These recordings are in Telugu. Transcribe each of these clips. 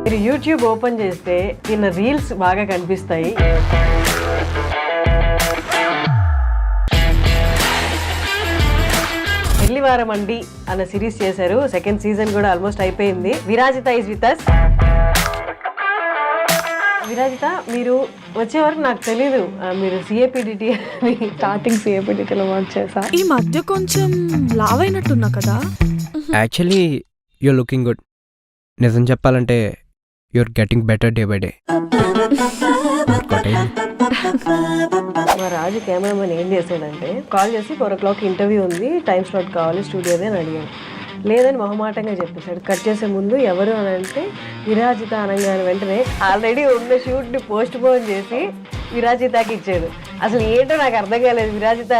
మీరు యూట్యూబ్ ఓపెన్ చేస్తే నిన్న రీల్స్ బాగా కనిపిస్తాయి. పెళ్లివారం అండి అన్న సిరీస్ చేశారు. సెకండ్ సీజన్ కూడా ఆల్మోస్ట్ అయిపోయింది. Virajitha is with us. Virajitha, మీరు వచ్చే వరకు నాకు తెలీదు మీరు సిఏపిడిటి అని. స్టార్టింగ్ సిఏపిడిటిలో వర్క్ చేసా. ఈ మధ్య కొంచెం లావ్ అయినట్టున్నా కదా. Actually your looking good. నిజం చెప్పాలంటే you're getting better day by day. మా రాజు కెమెరామెన్ ఏం చేశాడంటే కాల్ చేసి 4 o'clock ఇంటర్వ్యూ ఉంది, టైం స్లాట్ కావాలి స్టూడియోదే అని అడిగాను. లేదని మొహమాటంగా చెప్పేశాడు. కట్ చేసే ముందు ఎవరు అని అంటే విరాజిత అనగానే వెంటనే ఆల్రెడీ ఉన్న షూట్ని పోస్ట్ పోన్ చేసి విరాజితకి ఇచ్చాడు. అసలు ఏంటో నాకు అర్థం కాలేదు. విరాజిత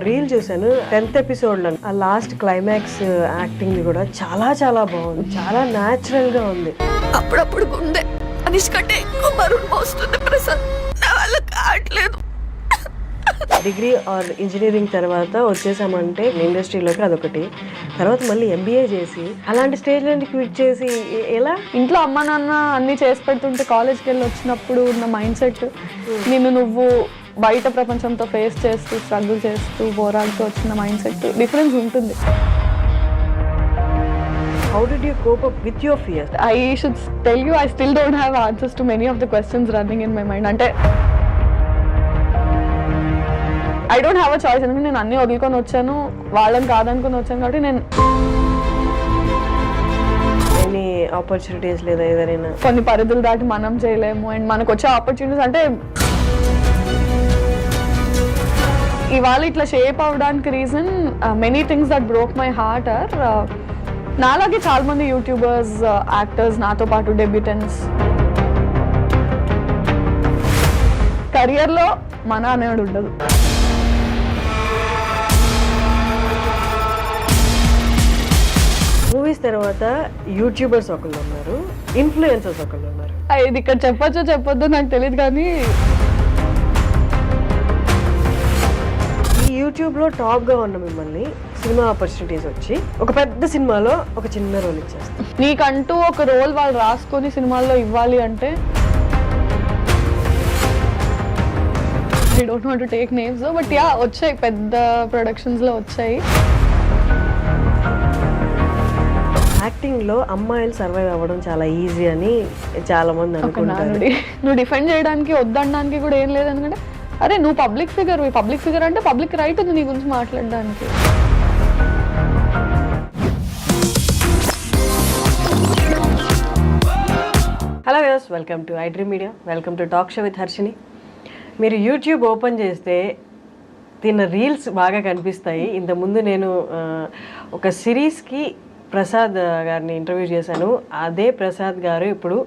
రీల్ చూశాను 10th ఎపిసోడ్లో. ఆ లాస్ట్ క్లైమాక్స్ యాక్టింగ్ కూడా చాలా చాలా బాగుంది. చాలా న్యాచురల్ గా ఉంది. అప్పుడప్పుడు గుండె అనిష్కంటే ఎక్కువ బరువు మోస్తుంది ప్రసాద్. నా వల్ల కావట్లేదు. డిగ్రీ ఆర్ ఇంజనీరింగ్ తర్వాత వచ్చేసామంటే ఇండస్ట్రీలోకి అదొకటి. తర్వాత మళ్ళీ ఎంబీఏ చేసి అలాంటి స్టేజ్ నుండి క్విట్ చేసి ఎలా? ఇంట్లో అమ్మ నాన్న అన్ని చేసి పెడుతుంటే కాలేజ్కి వెళ్ళి వచ్చినప్పుడు ఉన్న మైండ్ సెట్, నువ్వు బయట ప్రపంచంతో ఫేస్ చేస్తూ స్ట్రగుల్ చేస్తూ పోరాడుతూ వచ్చిన మైండ్ సెట్ డిఫరెన్స్ ఉంటుంది. How did you cope up with your fears? I should tell you, I still don't have answers to many of the questions running in my mind. అంటే I don't have a choice. ఎందుకంటే నేను అన్ని వదులుకొని వచ్చాను, వాళ్ళని కాదనుకొని వచ్చాను కాబట్టి నేను ఎనీ ఆపర్చునిటీస్ లేదా ఏదైనా కొన్ని పరిధులు దాటి మనం చేయలేము. అండ్ మనకు వచ్చే ఆపర్చునిటీస్ అంటే ఇవాళ ఇట్లా షేప్ అవ్వడానికి reason many things that broke my heart or నాలాగే చాలా మంది యూట్యూబర్స్, యాక్టర్స్, నాతో పాటు డెబ్యూటెంట్స్ కెరియర్లో మన అనేవాడు ఉండదు. మూవీస్ తర్వాత యూట్యూబర్స్ ఒకళ్ళు ఉన్నారు, ఇన్ఫ్లుయెన్సర్స్ ఒకళ్ళు ఉన్నారు. ఇది ఇక్కడ చెప్పొచ్చో చెప్పొద్దో నాకు తెలియదు కానీ ఈ యూట్యూబ్లో టాప్గా ఉన్న మిమ్మల్ని సినిమా ఆపర్చునిటీస్ వచ్చి ఒక పెద్ద సినిమాలో ఒక చిన్న రోల్ ఇచ్చేస్తారు. నీకంటూ ఒక రోల్ వాళ్ళు రాసుకొని సినిమాల్లో ఇవ్వాలి అంటే I don't want to take names but yeah వచ్చాయి, పెద్ద ప్రొడక్షన్స్లో వచ్చాయి. యాక్టింగ్లో అమ్మాయిలు సర్వైవ్ అవ్వడం చాలా ఈజీ అని చాలా మంది అనుకుంటారు. నువ్వు డిఫెండ్ చేయడానికి వద్దనడానికి కూడా ఏం లేదు. ఎందుకంటే అరే నువ్వు పబ్లిక్ ఫిగర్ అంటే పబ్లిక్ రైట్ ఉంది నీ గురించి మాట్లాడడానికి. Hello viewers, welcome to iDream media, welcome to talk show with Harshini. మీరు యూట్యూబ్ ఓపెన్ చేస్తే తిన్న రీల్స్ బాగా కనిపిస్తాయి. ఇంతకుముందు నేను ఒక సిరీస్కి ప్రసాద్ గారిని ఇంటర్వ్యూ చేశాను. అదే ప్రసాద్ గారు ఇప్పుడు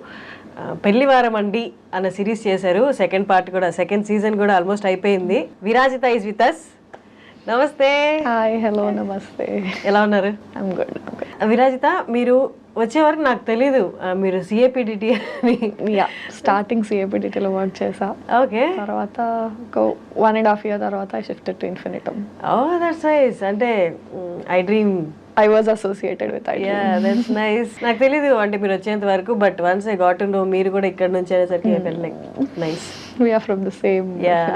పెళ్లివారం అండి అన్న సిరీస్ చేశారు. సెకండ్ పార్ట్ కూడా, సెకండ్ సీజన్ కూడా ఆల్మోస్ట్ అయిపోయింది. Virajitha is with us. నమస్తే. హాయ్, హలో, నమస్తే. ఎలా ఉన్నారు? I'm good. విరాజిత, మీరు వచ్చే వరకు నాకు తెలీదు మీరు సిఏపిడిటి అని. స్టార్టింగ్ సిఏపిడిటిలో వర్క్ చేసా. ఓకే. తర్వాత ఒక 1.5 year తర్వాత I shifted to Infinitum. Oh that's nice. అంటే iDream I was associated with iDream. Yeah, that's nice. నాకు తెలీదు అంటే మీరు వచ్చేంత వరకు, but once I got to know మీరు కూడా ఇక్కడ నుంచి అనేసరికి I felt like nice. We are from the same. Yeah.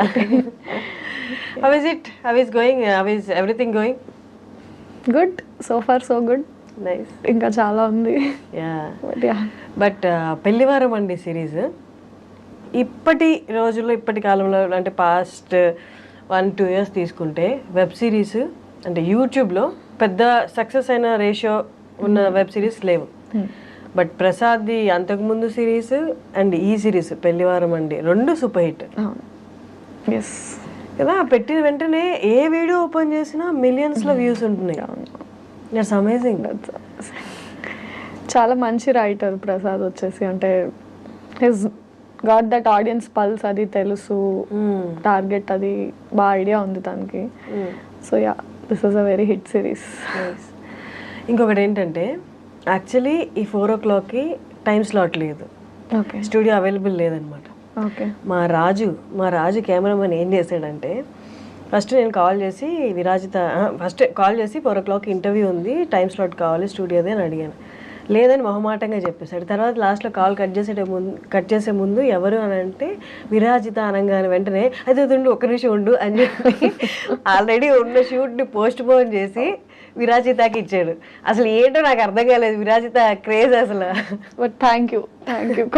How is it? How is going? How is everything going? Good. So far so good. Nice. ఇంకా చాలా ఉంది. Yeah. But yeah. బట్ పెళ్లివారం అండి సిరీస్ ఇప్పటి రోజుల్లో, ఇప్పటి కాలంలో అంటే పాస్ట్ 1-2 years తీసుకుంటే వెబ్ సిరీస్ అంటే యూట్యూబ్లో పెద్ద సక్సెస్ అయిన రేషియో ఉన్న వెబ్ సిరీస్ లేవు. బట్ ప్రసాద్ది అంతకుముందు సిరీస్ అండ్ ఈ సిరీస్ పెళ్లివారం అండి రెండు సూపర్ హిట్ ఎస్ కదా. పెట్టిన వెంటనే ఏ వీడియో ఓపెన్ చేసినా మిలియన్స్లో వ్యూస్ ఉంటున్నాయి. It's amazing. చాలా మంచి రైటర్ ప్రసాద్ వచ్చేసి. అంటే his got that audience pulse, అది తెలుసు, టార్గెట్ అది బాగా ఐడియా ఉంది తనకి. So yeah, this is a very hit series. ఇంకొకటి ఏంటంటే యాక్చువల్లీ ఈ 4 o'clockకి టైం స్లాట్ లేదు, స్టూడియో అవైలబుల్ లేదనమాట. మా రాజు కెమెరామెన్ ఏం చేశాడంటే ఫస్ట్ నేను కాల్ చేసి ఫస్ట్ కాల్ చేసి 4 o'clock ఇంటర్వ్యూ ఉంది, టైం స్లాట్ కావాలి స్టూడియోదే అని అడిగాను. లేదని మొహమాటంగా చెప్పేశాడు. తర్వాత లాస్ట్లో కాల్ కట్ చేసే ముందు ఎవరు అని అంటే విరాజిత అనగానే వెంటనే అది ఉండు ఒక్క నిమిషం ఉండు అని చెప్పి ఆల్రెడీ ఉన్న షూట్ని పోస్ట్ పోన్ చేసి విరాజితకి ఇచ్చాడు. అసలు ఏంటో నాకు అర్థం కాలేదు విరాజిత క్రేజ్ అసలు. బట్ థ్యాంక్ యూ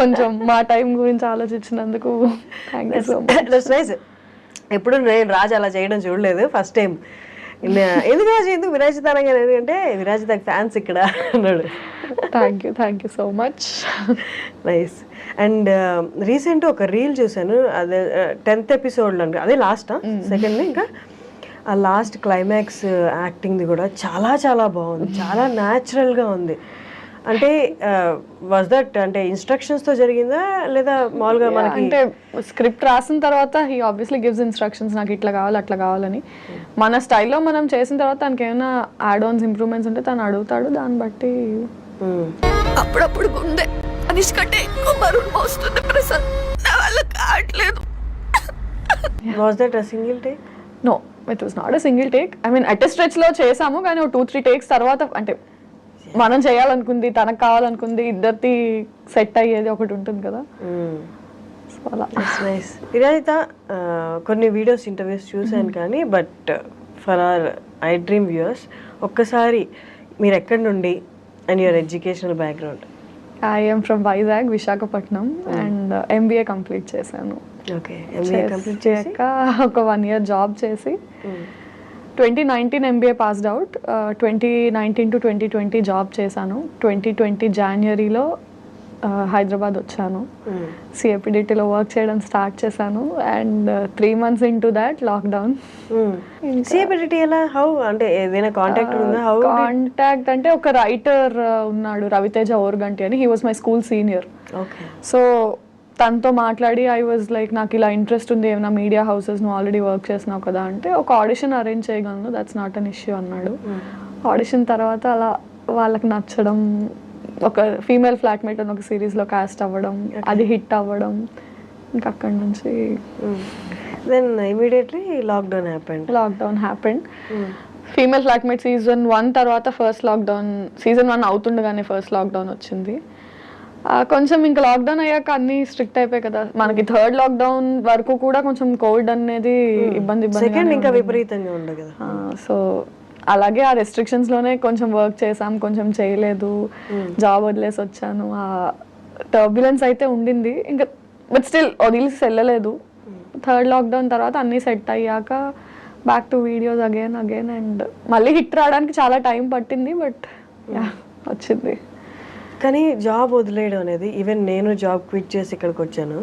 కొంచెం మా టైం గురించి ఆలోచించినందుకు thank you so much. Nice. ఎప్పుడు నేను రాజు అలా చేయడం చూడలేదు, ఫస్ట్ టైం. ఎందుకు రాజు ఎందుకు విరాజిత అనగానే, ఎందుకంటే విరాజితకి ఫ్యాన్స్ ఇక్కడ అన్నాడు. Thank you so much. Nice. And recent ఒక రీల్ చూసాను, అదే 10th ఎపిసోడ్లో, అదే లాస్ట్ సెకండ్, ఇంకా ఆ లాస్ట్ క్లైమాక్స్ యాక్టింగ్ది కూడా చాలా చాలా బాగుంది, చాలా న్యాచురల్గా ఉంది. అంటే వాజ్ దట్ అంటే ఇన్స్ట్రక్షన్స్తో జరిగిందా లేదా మామూలుగా మనకి? అంటే స్క్రిప్ట్ రాసిన తర్వాత హీ ఆబ్వియస్లీ గివ్స్ ఇన్స్ట్రక్షన్స్, నాకు ఇట్లా కావాలి అట్లా కావాలని. మన స్టైల్లో మనం చేసిన తర్వాత తనకి ఏమైనా యాడ్ ఆన్స్ ఇంప్రూవ్మెంట్స్ ఉంటే తను అడుగుతాడు, దాన్ని బట్టి. అప్పుడప్పుడు గుండె అనిష్ కంటే ఎక్కువ బరువు మోస్తుంది ప్రసాద్, నా వల్ల కావట్లేదు. Was that a single take? No, it was not a single take. I mean at a స్ట్రెచ్లో చేసాము, కానీ ఒక 2-3 టేక్స్ తర్వాత అంటే మనం చేయాలనుకుంది, తనకు కావాలనుకుంది, ఇద్దరిది సెట్ అయ్యేది ఒకటి ఉంటుంది కదా. సో అలా. నైస్. విరాజిత కొన్ని వీడియోస్ ఇంటర్వ్యూస్ చూశాను కానీ, but for hour I dream viewers ఒక్కసారి మీరు ఎక్కడి నుండి and your educational background? I'm from Vizag, Visakhapatnam, and MBA complete చేశాను. ఓకే. MBA కంప్లీట్ చేశాక ఒక 1 year జాబ్ చేసి 2019 MBA passed out. 2019 to 2020 job చేశాను. 2020 జనవరిలో హైదరాబాద్ వచ్చాను. CAPDTలో వర్క్ చేయడం స్టార్ట్ చేశాను. And 3 months into that lockdown. CAPDT ఎలా? హౌ అంటే ఏదైనా కాంటాక్ట్ ఉందా? హౌ కాంటాక్ట్ అంటే ఒక రైటర్ ఉన్నాడు, రవితేజ ఓర్గంటి అని. He was my school senior. Okay. So తనతో మాట్లాడి ఐ వాజ్ లైక్, నాకు ఇలా ఇంట్రెస్ట్ ఉంది, ఏమైనా మీడియా హౌసెస్ నువ్వు ఆల్రెడీ వర్క్ చేసినావు కదా అంటే, ఒక ఆడిషన్ అరేంజ్ చేయగలను, దట్స్ నాట్ అన్ ఇష్యూ అన్నాడు. ఆడిషన్ తర్వాత అలా వాళ్ళకి నచ్చడం, ఒక ఫీమేల్ ఫ్లాట్మేట్ అని ఒక సిరీస్లో కాస్ట్ అవ్వడం, అది హిట్ అవ్వడం, ఇంకా అక్కడి నుంచి then immediately lockdown happened. Female flatmate season 1 తర్వాత ఫస్ట్ లాక్డౌన్, సీజన్ 1 అవుతుండగానే ఫస్ట్ లాక్డౌన్ వచ్చింది. కొంచెం ఇంకా లాక్డౌన్ అయ్యాక అన్ని స్ట్రిక్ట్ అయిపోయాయి కదా మనకి. 3rd లాక్డౌన్ వరకు కూడా కొంచెం కోవిడ్ అనేది ఇబ్బంది ఇంకా విపరీతంగా ఉండదు కదా. సో అలాగే ఆ రెస్ట్రిక్షన్స్ లోనే కొంచెం వర్క్ చేసాం, కొంచెం చేయలేదు, జాబ్ వదిలేసి వచ్చాను. ఆ టర్బ్యులెన్స్ అయితే ఉండింది ఇంకా, బట్ స్టిల్ వదిలేసి వెళ్ళలేదు. 3rd లాక్డౌన్ తర్వాత అన్ని సెట్ అయ్యాక back to videos again and మళ్ళీ హిట్ రావడానికి చాలా టైం పట్టింది, బట్ వచ్చింది. కానీ జాబ్ వదిలేయడం అనేది, ఈవెన్ నేను జాబ్ క్విట్ చేసి ఇక్కడికి వచ్చాను,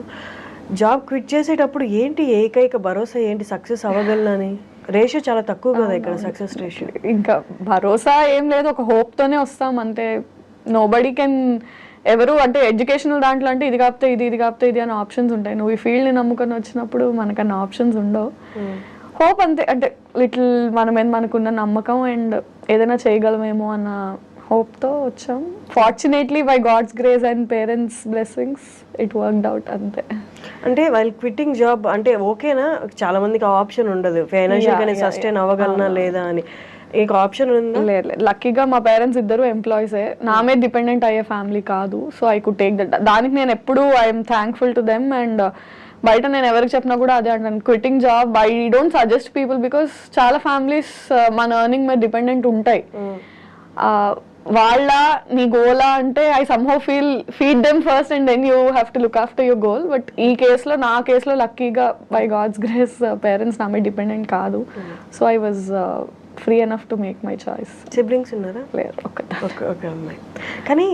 జాబ్ క్విట్ చేసేటప్పుడు ఏంటి ఏకైక భరోసా ఏంటి సక్సెస్ అవ్వగలనని? రేషియో చాలా తక్కువ కదా ఇక్కడ, సక్సెస్ రేషియో. ఇంకా భరోసా ఏం లేదు, ఒక హోప్తోనే వస్తాం అంతే. నోబడీ కెన్ ఎవరు అంటే ఎడ్యుకేషనల్ దాంట్లో అంటే ఇది కాకపోతే ఇది, ఇది కాకపోతే ఇది అని ఆప్షన్స్ ఉంటాయి. నువ్వు ఈ ఫీల్డ్ని నమ్ముకొని వచ్చినప్పుడు మనకన్నా ఆప్షన్స్ ఉండవు. హోప్ అంతే, అంటే లిటిల్ మనకున్న నమ్మకం అండ్ ఏదైనా చేయగలమేమో అన్న హోప్తో వచ్చాం. Fortunately by God's grace and parents blessings it worked out అంతే. అంటే వాళ్ళు క్విట్టింగ్ జాబ్ అంటే ఓకేనా? చాలా మందికి ఆప్షన్ ఉండదు, ఫైనాన్షియల్ గానే సస్టైన్ అవ్వగలనా లేదా అని. మీకు ఆప్షన్ ఉందా? లేదు, లక్కీగా మా పేరెంట్స్ ఇద్దరు ఎంప్లాయీసే, నా మీద డిపెండెంట్ అయ్యే ఫ్యామిలీ కాదు. So I could take that. దానికి నేను ఎప్పుడు I'm thankful to them. And బయట నేను ఎవరికి చెప్పినా కూడా అదే అంటాను, quitting job I don't suggest people, because చాలా ఫ్యామిలీస్ మన ఎర్నింగ్ మీద డిపెండెంట్ ఉంటాయి. వాళ్ళ నీ గోలా అంటే I somehow feed them first and then you have to look after your goal. But ఈ కేసులో, నా కేసులో లక్కీగా బై గాడ్స్ గ్రేస్ పేరెంట్స్ నా మీద డిపెండెంట్ కాదు. So I was free enough to make my choice. Siblings ఉన్నారా? లేదు, ఒక అమ్మాయి. కానీ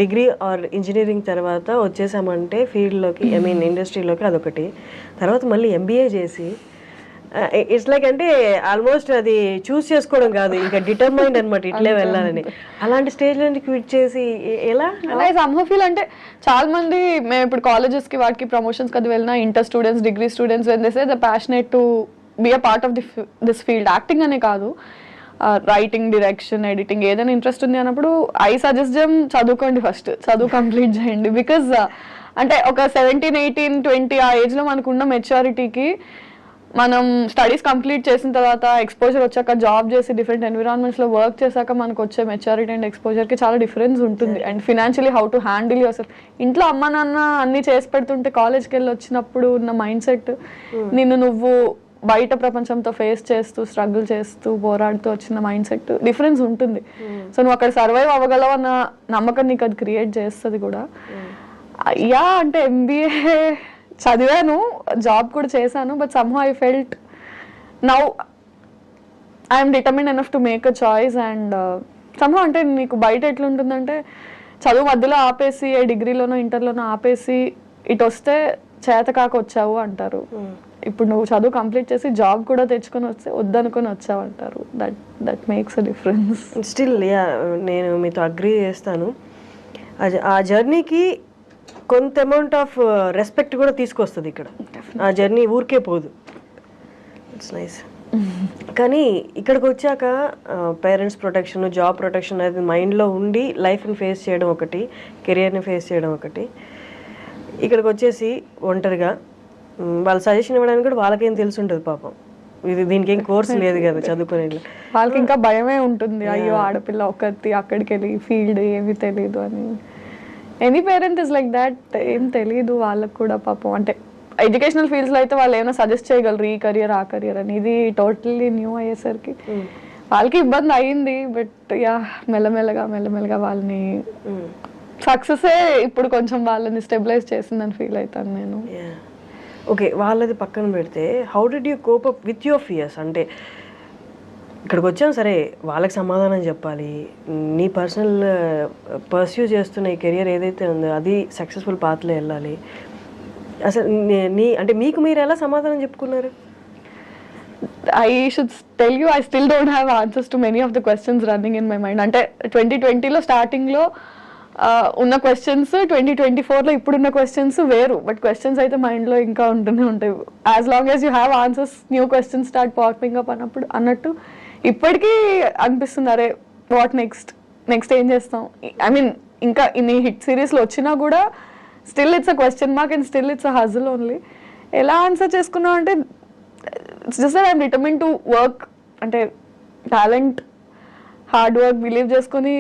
డిగ్రీ ఆర్ ఇంజనీరింగ్ తర్వాత వచ్చేసామంటే ఫీల్డ్లోకి, ఐ మీన్ ఇండస్ట్రీలోకి, అదొకటి. తర్వాత మళ్ళీ MBA చేసి ఇట్స్ లైక్ అంటే ఆల్మోస్ట్ అది చూస్ చేసుకోవడం కాదు, ఇంకా డిటర్మైండ్ అనమాట ఇట్లే వెళ్ళాలని. అలాంటి స్టేజ్ నుంచి క్విట్ చేసి ఎలా? అలా సమ్హౌ ఫీల్ అంటే చాలా మంది మేము ఇప్పుడు కాలేజెస్కి వాటికి ప్రమోషన్స్కి అది వెళ్ళినా, inter students, degree students when they say they passionate to be a part of this field. Acting అనే కాదు, రైటింగ్, డైరెక్షన్, ఎడిటింగ్ ఏదైనా ఇంట్రెస్ట్ ఉంది అన్నప్పుడు ఐ సజెస్ట్ దెమ్ చదువుకోండి, ఫస్ట్ చదువు కంప్లీట్ చేయండి. బికాజ్ అంటే ఒక 17, 18, 20 ఆ ఏజ్లో మనకున్న మెచ్యూరిటీకి మనం స్టడీస్ కంప్లీట్ చేసిన తర్వాత ఎక్స్పోజర్ వచ్చాక జాబ్ చేసి డిఫరెంట్ ఎన్విరాన్మెంట్స్లో వర్క్ చేశాక మనకు వచ్చే మెచ్యూరిటీ అండ్ ఎక్స్పోజర్కి చాలా డిఫరెన్స్ ఉంటుంది. And financially how to handle your self. ఇంట్లో అమ్మ నాన్న అన్నీ చేసి పెడుతుంటే కాలేజ్కి వెళ్ళి వచ్చినప్పుడు ఉన్న మైండ్ సెట్ నువ్వు బయట ప్రపంచంతో ఫేస్ చేస్తూ స్ట్రగుల్ చేస్తూ పోరాడుతూ వచ్చిన మైండ్ సెట్ డిఫరెన్స్ ఉంటుంది. సో నువ్వు అక్కడ సర్వైవ్ అవ్వగలవు అన్న నమ్మకం నీకు అది క్రియేట్ చేస్తుంది కూడా. అంటే MBA చదివాను, జాబ్ కూడా చేశాను, but somehow I felt now I'm determined enough to make a choice. And somehow అంటే నీకు బయట ఎట్లుంటుందంటే చదువు మధ్యలో ఆపేసి డిగ్రీలోనో ఇంటర్లోనో ఆపేసి ఇటు వస్తే చేతకాక వచ్చావు అంటారు. ఇప్పుడు నువ్వు చదువు కంప్లీట్ చేసి జాబ్ కూడా తెచ్చుకొని వస్తే వద్దనుకొని వచ్చావు అంటారు. That makes a difference. Still నేను మీతో అగ్రీ చేస్తాను. ఆ జర్నీకి కొంత అమౌంట్ ఆఫ్ రెస్పెక్ట్ కూడా తీసుకొస్తుంది ఇక్కడ. ఆ జర్నీ ఊరికే పోదు. It's nice. కానీ ఇక్కడికి వచ్చాక పేరెంట్స్ ప్రొటెక్షన్, జాబ్ ప్రొటెక్షన్ అనేది మైండ్లో ఉండి లైఫ్ని ఫేస్ చేయడం ఒకటి, కెరియర్ని ఫేస్ చేయడం ఒకటి. ఇక్కడికి వచ్చేసి ఒంటరిగా వాళ్ళ సజెషన్ ఇవ్వడానికి కూడా వాళ్ళకేం తెలిసి ఉంటుంది పాపం. దీనికి ఏం కోర్స్ లేదు కదా చదువుకునే వాళ్ళకి. ఇంకా భయమే ఉంటుంది, అయ్యో ఆడపిల్ల ఒకటి అక్కడికి వెళ్ళి ఫీల్డ్ ఏమీ తెలియదు అని. Any parent is like that. ఏం తెలియదు వాళ్ళకు కూడా పాపం. అంటే ఎడ్యుకేషనల్ ఫీల్డ్స్లో అయితే వాళ్ళు ఏమైనా సజెస్ట్ చేయగలరు, ఈ కెరియర్ ఆ కెరియర్ అని. ఇది టోటల్లీ న్యూ అయ్యేసరికి వాళ్ళకి ఇబ్బంది అయింది. బట్ మెల్లమెల్లగా వాళ్ళని సక్సెసే ఇప్పుడు కొంచెం వాళ్ళని స్టెబిలైజ్ చేసిందని ఫీల్ అవుతాను నేను. ఓకే, వాళ్ళది పక్కన పెడితే how did you cope up with your fears? అంటే ఇక్కడికి వచ్చాం సరే, వాళ్ళకి సమాధానం చెప్పాలి. నీ పర్సనల్ పర్స్యూ చేస్తున్న ఈ కెరియర్ ఏదైతే ఉందో అది సక్సెస్ఫుల్ పాత్లో వెళ్ళాలి. అసలు అంటే మీకు మీరు ఎలా సమాధానం చెప్పుకున్నారు? I should tell you, I still don't have answers to many of the questions running in my mind. అంటే 2020లో స్టార్టింగ్లో ఉన్న క్వశ్చన్స్ 2024లో ఇప్పుడున్న క్వశ్చన్స్ వేరు. బట్ క్వశ్చన్స్ అయితే మైండ్లో ఇంకా ఉంటూనే ఉంటాయి. As long as you have answers, new questions start popping up అన్నట్టు ఇప్పటికీ అనిపిస్తుంది, అరే వాట్ నెక్స్ట్ ఏం చేస్తాం. ఐ మీన్ ఇంకా ఇన్ని హిట్ సిరీస్లో వచ్చినా కూడా still it's a question mark and still it's a హజిల్ only. ఎలా ఆన్సర్ చేసుకున్నాం అంటే it's just that I'm determined to work. అంటే టాలెంట్, హార్డ్ వర్క్ బిలీవ్ చేసుకుని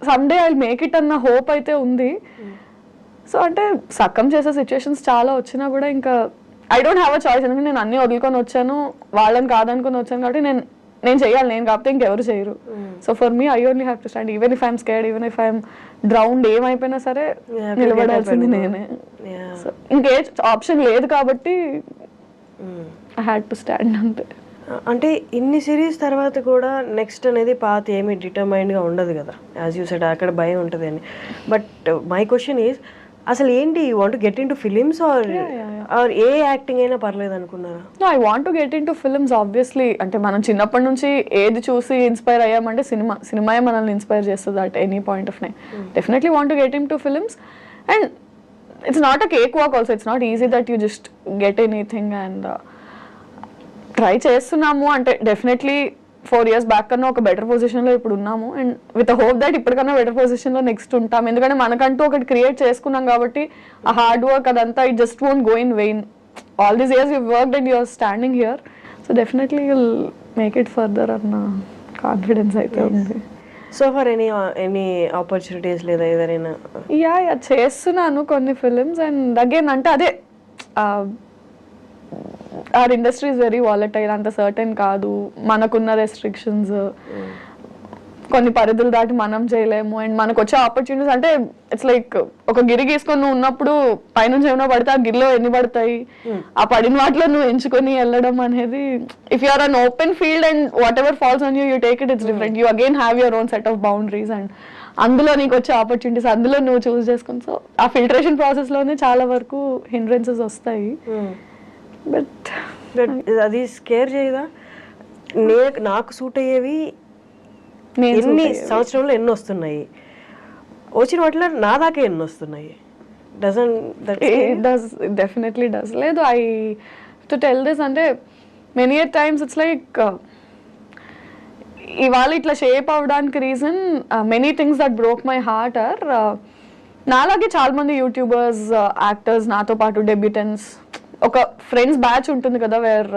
someday I will make it అన్న హోప్ అయితే ఉంది. సో అంటే సక్కం చేసే సిచ్యువేషన్స్ చాలా వచ్చినా కూడా ఇంకా I don't have a choice. ఎందుకంటే నేను అన్నీ వదులుకొని వచ్చాను, వాళ్ళని కాదనుకొని వచ్చాను కాబట్టి నేను చేయాలి. నేను కాకపోతే ఇంకెవరు చేయరు. So for me I only have to stand. Even if I'm scared, even if I'm drowned, ఏమైపోయినా సరే నిలబడాల్సింది నేనే. సో ఇంకే ఆప్షన్ లేదు కాబట్టి ఐ హ్యాడ్ టు స్టాండ్ అంతే. అంటే ఇన్ని సిరీస్ తర్వాత కూడా నెక్స్ట్ అనేది పాత ఏమి డిటర్మైన్డ్గా ఉండదు కదా, యాజ్ యూ సెడ్ అక్కడ భయం ఉంటుంది అని. బట్ మై క్వశ్చన్ ఈజ్, అసలు ఏంటి, you want to get into films or ఏ యాక్టింగ్ అయినా పర్లేదు అనుకున్నారా? No, I want to get into films obviously. అంటే మనం చిన్నప్పటి నుంచి ఏది చూసి ఇన్స్పైర్ అయ్యామంటే సినిమాయే మనల్ని ఇన్స్పైర్ చేస్తుంది at any point of time. Definitely want to get into films. And it's not a cake walk also. It's not easy that you just get anything. And try చేస్తున్నాము. అంటే డెఫినెట్లీ 4 years బ్యాక్ కన్నా ఒక బెటర్ పొజిషన్లో ఇప్పుడు ఉన్నాము. అండ్ విత్ హోప్ దట్ ఇప్పటికన్నా బెటర్ పొజిషన్లో నెక్స్ట్ ఉంటాం. ఎందుకంటే మనకంటూ ఒకటి క్రియేట్ చేసుకున్నాం కాబట్టి ఆ హార్డ్ వర్క్ అదంతా it just won't go in vain. All these years you worked and you're standing here. So definitely you'll make it further అన్న కాన్ఫిడెన్స్ అయితే ఉంది. సో ఫర్ ఎనీ ఆపర్చునిటీస్ లేదా ఏదైనా? యా చేస్తున్నాను కొన్ని ఫిలిమ్స్. అండ్ అగైన్ అంటే అదే our industry is very volatile. అంత సర్టెన్ కాదు. మనకున్న రెస్ట్రిక్షన్స్, కొన్ని పరిధులు దాటి మనం చేయలేము. అండ్ మనకు వచ్చే ఆపర్చునిటీస్ అంటే ఇట్స్ లైక్ ఒక గిరి గీసుకొని నువ్వు ఉన్నప్పుడు పైనుంచి ఏమైనా పడితే ఆ గిరిలో ఎన్ని పడతాయి, ఆ పడిన వాటిలో నువ్వు ఎంచుకొని వెళ్ళడం అనేది, if you are an open field and whatever falls on you take it, it's different. You again have your own set of boundaries and అందులో నీకు వచ్చే ఆపర్చునిటీస్ అందులో నువ్వు చూస్ చేసుకుని. సో ఆ ఫిల్టరేషన్ ప్రాసెస్లోనే చాలా వరకు హిండ్రెన్సెస్ వస్తాయి. బట్ అది స్కేర్ చేయదా? నాకు సూట్ అయ్యేవి ఎన్ని సంవత్సరంలో ఎన్ని వస్తున్నాయి, వచ్చిన వాటిలో నా దాకా ఎన్ని వస్తున్నాయి? Definitely does. లేదు, ఐ టు టెల్ దిస్ అంటే మెనీ టైమ్స్ ఇట్స్ లైక్ ఇవాళ ఇట్లా షేప్ అవ్వడానికి reason many things that broke my heart or నాలాగే చాలా మంది యూట్యూబర్స్, యాక్టర్స్, నాతో పాటు డెబ్యూటెంట్స్, ఒక ఫ్రెండ్స్ బ్యాచ్ ఉంటుంది కదా వేర్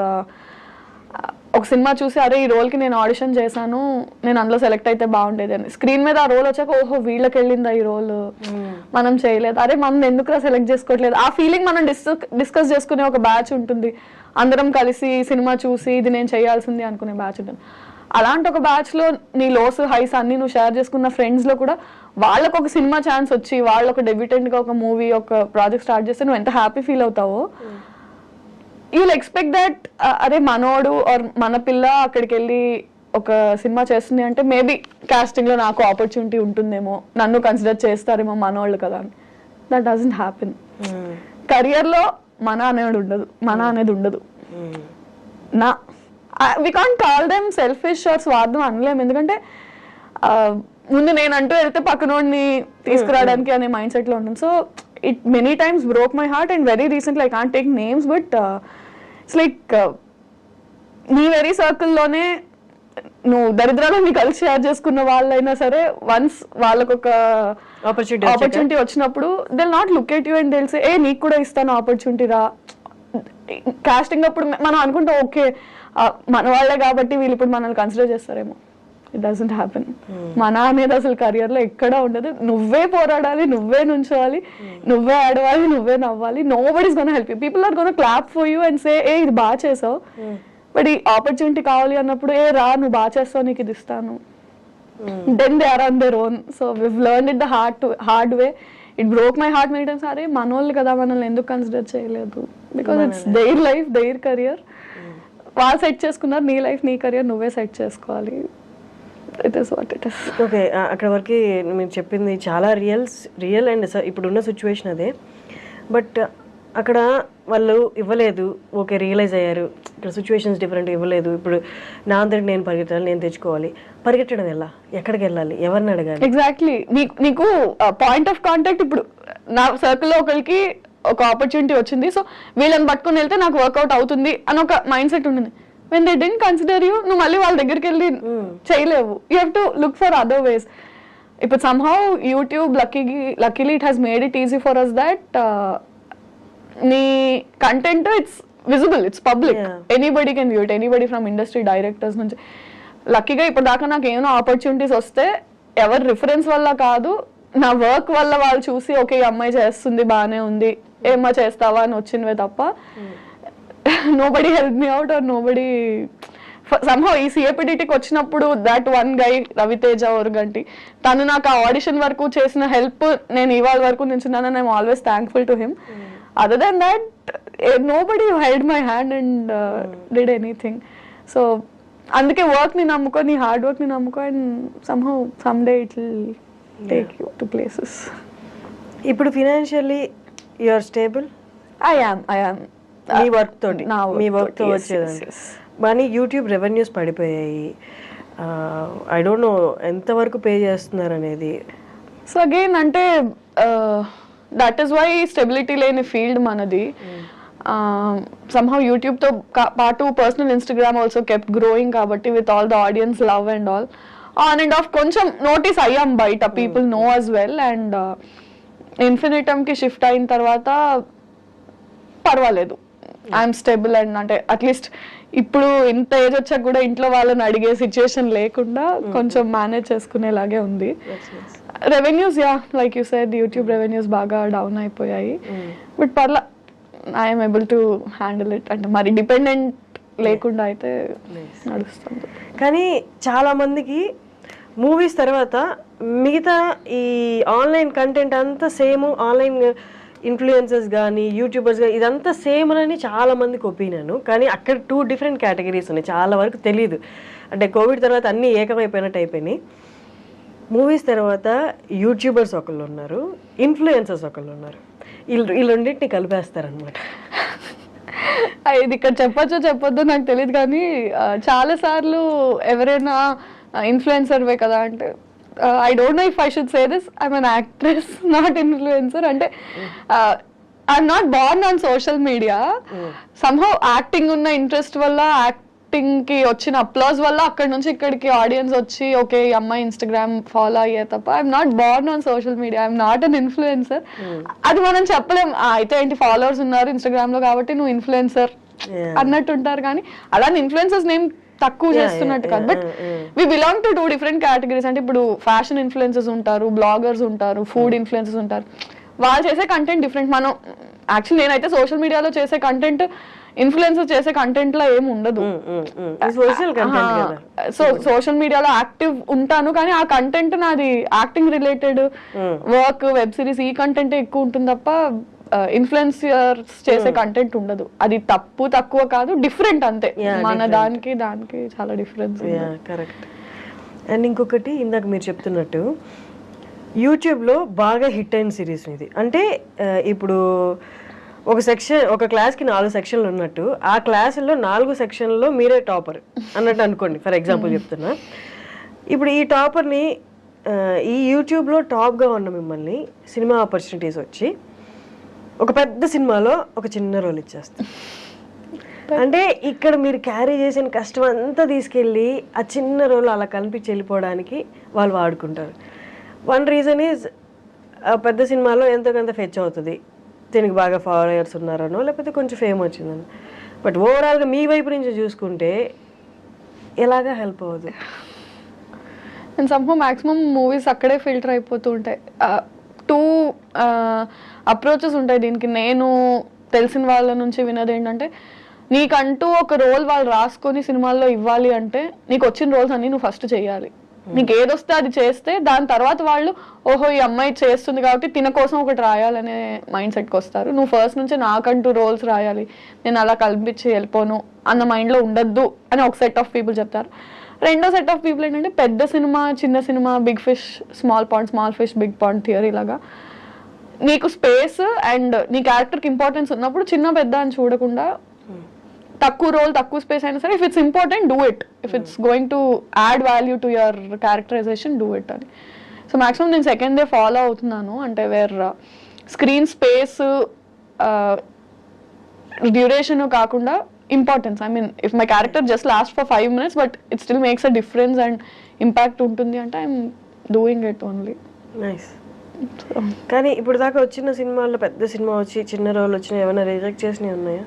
ఒక సినిమా చూసి అరే ఈ రోల్కి నేను ఆడిషన్ చేశాను, నేను అందులో సెలెక్ట్ అయితే బాగుండేది అని. స్క్రీన్ మీద ఆ రోల్ వచ్చాక ఓహో వీళ్ళకి వెళ్ళిందా ఈ రోల్, మనం చేయలేదు, అరే మనం ఎందుకు సెలెక్ట్ చేసుకోవట్లేదు, ఆ ఫీలింగ్ మనం డిస్కస్ చేసుకునే ఒక బ్యాచ్ ఉంటుంది. అందరం కలిసి సినిమా చూసి ఇది నేను చేయాల్సింది అనుకునే బ్యాచ్ ఉంటుంది. అలాంటి ఒక బ్యాచ్లో నీ లోస్ హైస్ అన్ని నువ్వు షేర్ చేసుకున్న ఫ్రెండ్స్లో కూడా వాళ్ళకు ఒక సినిమా ఛాన్స్ వచ్చి వాళ్ళు ఒక డెబ్యూటెంట్గా ఒక మూవీ ఒక ప్రాజెక్ట్ స్టార్ట్ చేస్తే నువ్వు ఎంత హ్యాపీ ఫీల్ అవుతావో, యూ విల్ ఎక్స్పెక్ట్ దట్ అరే మనోడు ఆర్ మన పిల్ల అక్కడికి వెళ్ళి ఒక సినిమా చేస్తుంది అంటే మేబీ కాస్టింగ్లో నాకు ఆపర్చునిటీ ఉంటుందేమో, నన్ను కన్సిడర్ చేస్తారేమో మనోళ్ళు కదా అని. That doesn't happen. కెరియర్లో మన అనేది ఉండదు. నా we can't call them selfish or స్వార్థం అనలేము, ఎందుకంటే ముందు నేనంటూ వెళ్తే పక్కనోడిని తీసుకురావడానికి అనే మైండ్ సెట్లో ఉంటుంది. So it many times broke my heart and very recently I can't take names but it's like నీ వెరీ సర్కిల్లోనే నువ్వు దరిద్రాలని కలిసి షేర్ చేసుకున్న వాళ్ళైనా సరే వన్స్ వాళ్ళకు ఒక ఆపర్చునిటీ వచ్చినప్పుడు they not look at you and they say ఏ నీకు కూడా ఇస్తాను ఆపర్చునిటీ రా. కాస్టింగ్ అప్పుడు మనం అనుకుంటాం ఓకే మన వాళ్ళే కాబట్టి వీళ్ళు ఇప్పుడు మనల్ని కన్సిడర్ చేస్తారేమో. It doesn't happen. మన అనేది అసలు కెరియర్ లో ఎక్కడా ఉండదు. నువ్వే పోరాడాలి, నువ్వే నుంచోవాలి, నువ్వే ఆడవాలి, నువ్వే నవ్వాలి. Nobody is gonna help you. People are gonna clap for you and say ఏ ఇది బాగా చేసావు, బట్ ఈ ఆపర్చునిటీ కావాలి అన్నప్పుడు ఏ రా నువ్వు బాగా చేస్తావు నీకు ఇది ఇస్తాను. Then they are on their own. So we've learned it the hard way. It broke my heart many times. అరే మనోళ్ళు కదా మనల్ని ఎందుకు కన్సిడర్ చేయలేదు, because it's their life their career. వాళ్ళు సెట్ చేసుకున్నారు, నీ లైఫ్ నీ కెరియర్ నువ్వే సెట్ చేసుకోవాలి. It is what it is. Okay, అక్కడ వరకు మీరు చెప్పింది చాలా రియల్ అండ్ ఇప్పుడున్న సిచ్యువేషన్ అదే. బట్ అక్కడ వాళ్ళు ఇవ్వలేదు, ఓకే రియలైజ్ అయ్యారు ఇక్కడ సిచ్యువేషన్స్ డిఫరెంట్, ఇవ్వలేదు. ఇప్పుడు నా అందరికి నేను పరిగెత్తాలి, నేను తెచ్చుకోవాలి. పరిగెట్టడం ఎలా, ఎక్కడికి వెళ్ళాలి, ఎవరిని అడగాలి? ఎగ్జాక్ట్లీ. నీకు పాయింట్ ఆఫ్ కాంటాక్ట్ ఇప్పుడు నా సర్కిల్లో ఒకరికి ఒక ఆపర్చునిటీ వచ్చింది, సో వీళ్ళని పట్టుకుని వెళ్తే నాకు వర్కౌట్ అవుతుంది అని ఒక మైండ్ సెట్ ఉంటుంది. When they don't consider you, నువ్వు మళ్ళీ వాళ్ళ దగ్గరికి వెళ్ళి చేయలేవు. You have to look for other ways. ఇప్పుడు somehow YouTube luckily it has made it easy for us that నీ content it's visible, it's public, anybody can view it, anybody from industry directors నుంచి. లక్కీగా ఇప్పుడు దాకా నాకు ఏమైనా ఆపర్చునిటీస్ వస్తే ఎవరి రిఫరెన్స్ వల్ల కాదు, నా వర్క్ వల్ల వాళ్ళు చూసి ఓకే ఈ అమ్మాయి చేస్తుంది బాగానే ఉంది ఏమా చేస్తావా అని వచ్చినవే తప్ప nobody help me out or nobody. Somehow ఈ సిఏపిడిటీకి వచ్చినప్పుడు that one guy Raviteja Oruganti తను నాకు ఆ ఆడిషన్ వరకు చేసిన హెల్ప్ నేను ఇవాళ వరకు నిల్చున్నానని I'm always thankful to him. Other than that nobody held my hand and did anything. So అందుకే వర్క్ ని నమ్ముకో, నీ హార్డ్ వర్క్ ని నమ్ముకో, and somehow some day it will take you to places. ఇప్పుడు financially you are stable? I am మీ వర్క్ తోటి, మీ వర్క్ తో వచ్చేదండి. కానీ యూట్యూబ్ రెవెన్యూస్ పడిపోయాయి. ఐ డోంట్ నో ఎంతవరకు పే చేస్తున్నారు అనేది. సో అగైన్ అంటే దట్ ఈస్ వై స్టెబిలిటీ లేని ఫీల్డ్ మనది. సమ్హౌ యూట్యూబ్తో పాటు personal Instagram also kept growing కాబట్టి with all the audience love and all on and off కొంచెం నోటీస్ అయ్యాం బయట, people know us well. And ఇన్ఫినిటమ్కి షిఫ్ట్ అయిన తర్వాత పర్వాలేదు, ఐఎమ్ స్టేబుల్. అండ్ అంటే అట్లీస్ట్ ఇప్పుడు ఇంత ఏజ్ వచ్చాక కూడా ఇంట్లో వాళ్ళని అడిగే సిచ్యుయేషన్ లేకుండా కొంచెం మేనేజ్ చేసుకునేలాగే ఉంది. Revenues yeah like you said YouTube revenues బాగా డౌన్ అయిపోయాయి, బట్ పర్లా I'm able to handle it. అంటే మరి డిపెండెంట్ లేకుండా అయితే నడుస్తుంది. కానీ చాలా మందికి మూవీస్ తర్వాత మిగతా ఈ ఆన్లైన్ కంటెంట్ అంతా సేమ్, ఆన్లైన్ ఇన్ఫ్లుయెన్సర్స్ కానీ యూట్యూబర్స్ కానీ ఇదంతా సేమ్ అని చాలా మందికి ఒపీనియన్. కానీ అక్కడ 2 డిఫరెంట్ కేటగిరీస్ ఉన్నాయి, చాలా వరకు తెలియదు. అంటే కోవిడ్ తర్వాత అన్నీ ఏకమైపోయినట్టు అయిపోయినాయి. మూవీస్ తర్వాత యూట్యూబర్స్ ఒకళ్ళు ఉన్నారు, ఇన్ఫ్లుయెన్సర్స్ ఒకళ్ళు ఉన్నారు. ఈ రెండింటిని కలిపేస్తారనమాట. ఇది ఇక్కడ చెప్పచ్చో చెప్పొద్దో నాకు తెలియదు, కానీ చాలా సార్లు ఎవరైనా ఇన్ఫ్లుయెన్సర్వే కదా అంటే I don't know if I should say this, I'm an actress, not influencer. అంటే I'm not born on social media. Somehow acting ఉన్న ఇంట్రెస్ట్ వల్ల, యాక్టింగ్ కి వచ్చిన అప్లాజ్ వల్ల అక్కడ నుంచి ఇక్కడికి ఆడియన్స్ వచ్చి ఓకే ఈ అమ్మాయి ఇన్స్టాగ్రామ్ ఫాలో అయ్యే తప్ప I'm not Born on social media, I'm not an influencer. అది మనం చెప్పలేం. అయితే ఏంటి ఫాలోవర్స్ ఉన్నారు ఇన్స్టాగ్రామ్ లో కాబట్టి నువ్వు ఇన్ఫ్లుయెన్సర్ అన్నట్టు ఉంటారు. కానీ అలానే ఇన్ఫ్లుయెన్సర్స్ నేమ్ తక్కువ చేస్తున్నట్టు కాదు, but we belong to 2 different categories. అంటే ఇప్పుడు ఫ్యాషన్ ఇన్ఫ్లుయెన్సర్స్ ఉంటారు, బ్లాగర్స్ ఉంటారు, ఫుడ్ ఇన్ఫ్లుయెన్సర్స్ ఉంటారు. వాళ్ళు చేసే కంటెంట్ డిఫరెంట్. మనం యాక్చువల్లీ నేనైతే సోషల్ మీడియాలో చేసే కంటెంట్ ఇన్ఫ్లుయెన్సర్ చేసే కంటెంట్ లో ఏమి ఉండదు. సో సోషల్ మీడియాలో యాక్టివ్ ఉంటాను, కానీ ఆ కంటెంట్ నాది acting related work, web series, ఈ కంటెంట్ ఎక్కువ ఉంటుంది తప్ప ఇన్ఫ్లుయెన్సర్స్ చేసే కంటెంట్ ఉండదు. అది తక్కువ కాదు, డిఫరెంట్ అంతే. మన దానికి చాలా డిఫరెన్స్. కరెక్ట్. అండ్ ఇంకొకటి ఇందాక మీరు చెప్తున్నట్టు యూట్యూబ్లో బాగా హిట్ అయిన సిరీస్ ఇది. అంటే ఇప్పుడు ఒక క్లాస్కి 4 సెక్షన్లు ఉన్నట్టు, ఆ క్లాసుల్లో 4 సెక్షన్లలో మీరే టాపర్ అన్నట్టు అనుకోండి, ఫర్ ఎగ్జాంపుల్ చెప్తున్నా. ఇప్పుడు ఈ టాపర్ని ఈ యూట్యూబ్లో టాప్గా ఉన్న మిమ్మల్ని సినిమా ఆపర్చునిటీస్ వచ్చి ఒక పెద్ద సినిమాలో ఒక చిన్న రోల్ ఇచ్చేస్తారు. అంటే ఇక్కడ మీరు క్యారీ చేసిన కష్టం అంతా తీసుకెళ్ళి ఆ చిన్న రోల్ అలా కనిపించి వెళ్ళిపోవడానికి వాళ్ళు వాడుకుంటారు. వన్ రీజన్ ఈజ్ పెద్ద సినిమాలో ఎంతో కొంత ఫెచ్ అవుతుంది, దీనికి బాగా ఫాలోయర్స్ ఉన్నారనో లేకపోతే కొంచెం ఫేమ్ వచ్చిందని. బట్ ఓవరాల్గా మీ వైపు నుంచి చూసుకుంటే ఎలాగా హెల్ప్ అవ్వదు. అండ్ సమ్హౌ మ్యాక్సిమం మూవీస్ అక్కడే ఫిల్టర్ అయిపోతూ ఉంటాయి. 2 అప్రోచెస్ ఉంటాయి దీనికి. నేను తెలిసిన వాళ్ళ నుంచి విన్నది ఏంటంటే, నీకంటూ ఒక రోల్ వాళ్ళు రాసుకొని సినిమాల్లో ఇవ్వాలి అంటే నీకు వచ్చిన రోల్స్ అన్ని నువ్వు ఫస్ట్ చేయాలి. నీకు ఏదొస్తే అది చేస్తే దాని తర్వాత వాళ్ళు ఓహో ఈ అమ్మాయి చేస్తుంది కాబట్టి తిన కోసం ఒకటి రాయాలనే మైండ్ సెట్కి వస్తారు. నువ్వు ఫస్ట్ నుంచి నాకంటూ రోల్స్ రాయాలి, నేను అలా కల్పించి వెళ్ళిపోను అన్న మైండ్లో ఉండద్దు అని ఒక సెట్ ఆఫ్ పీపుల్ చెప్తారు. రెండో సెట్ ఆఫ్ పీపుల్ ఏంటంటే పెద్ద సినిమా, చిన్న సినిమా, big fish small pond, small fish big pond theory లాగా నీకు స్పేస్ అండ్ నీ క్యారెక్టర్కి ఇంపార్టెన్స్ ఉన్నప్పుడు చిన్న పెద్ద అని చూడకుండా తక్కువ రోల్ తక్కువ స్పేస్ అయినా సరే, if it's important do it, if it's going to add value to your characterization do it అని. సో మ్యాక్సిమం నేను సెకండ్ డే ఫాలో అవుతున్నాను. అంటే వేర్ స్క్రీన్ స్పేస్ డ్యూరేషన్ కాకుండా importance. I mean if my character just last for 5 minutes but it still makes a difference and impact ఉంటుంది అంటే I'm doing it only. Nice. కానీ ఇప్పుడు దాకా వచ్చిన సినిమాల్లో పెద్ద సినిమా వచ్చి చిన్న రోల్ వచ్చిన ఏమైనా రిజెక్ట్ చేసినవి ఉన్నాయా?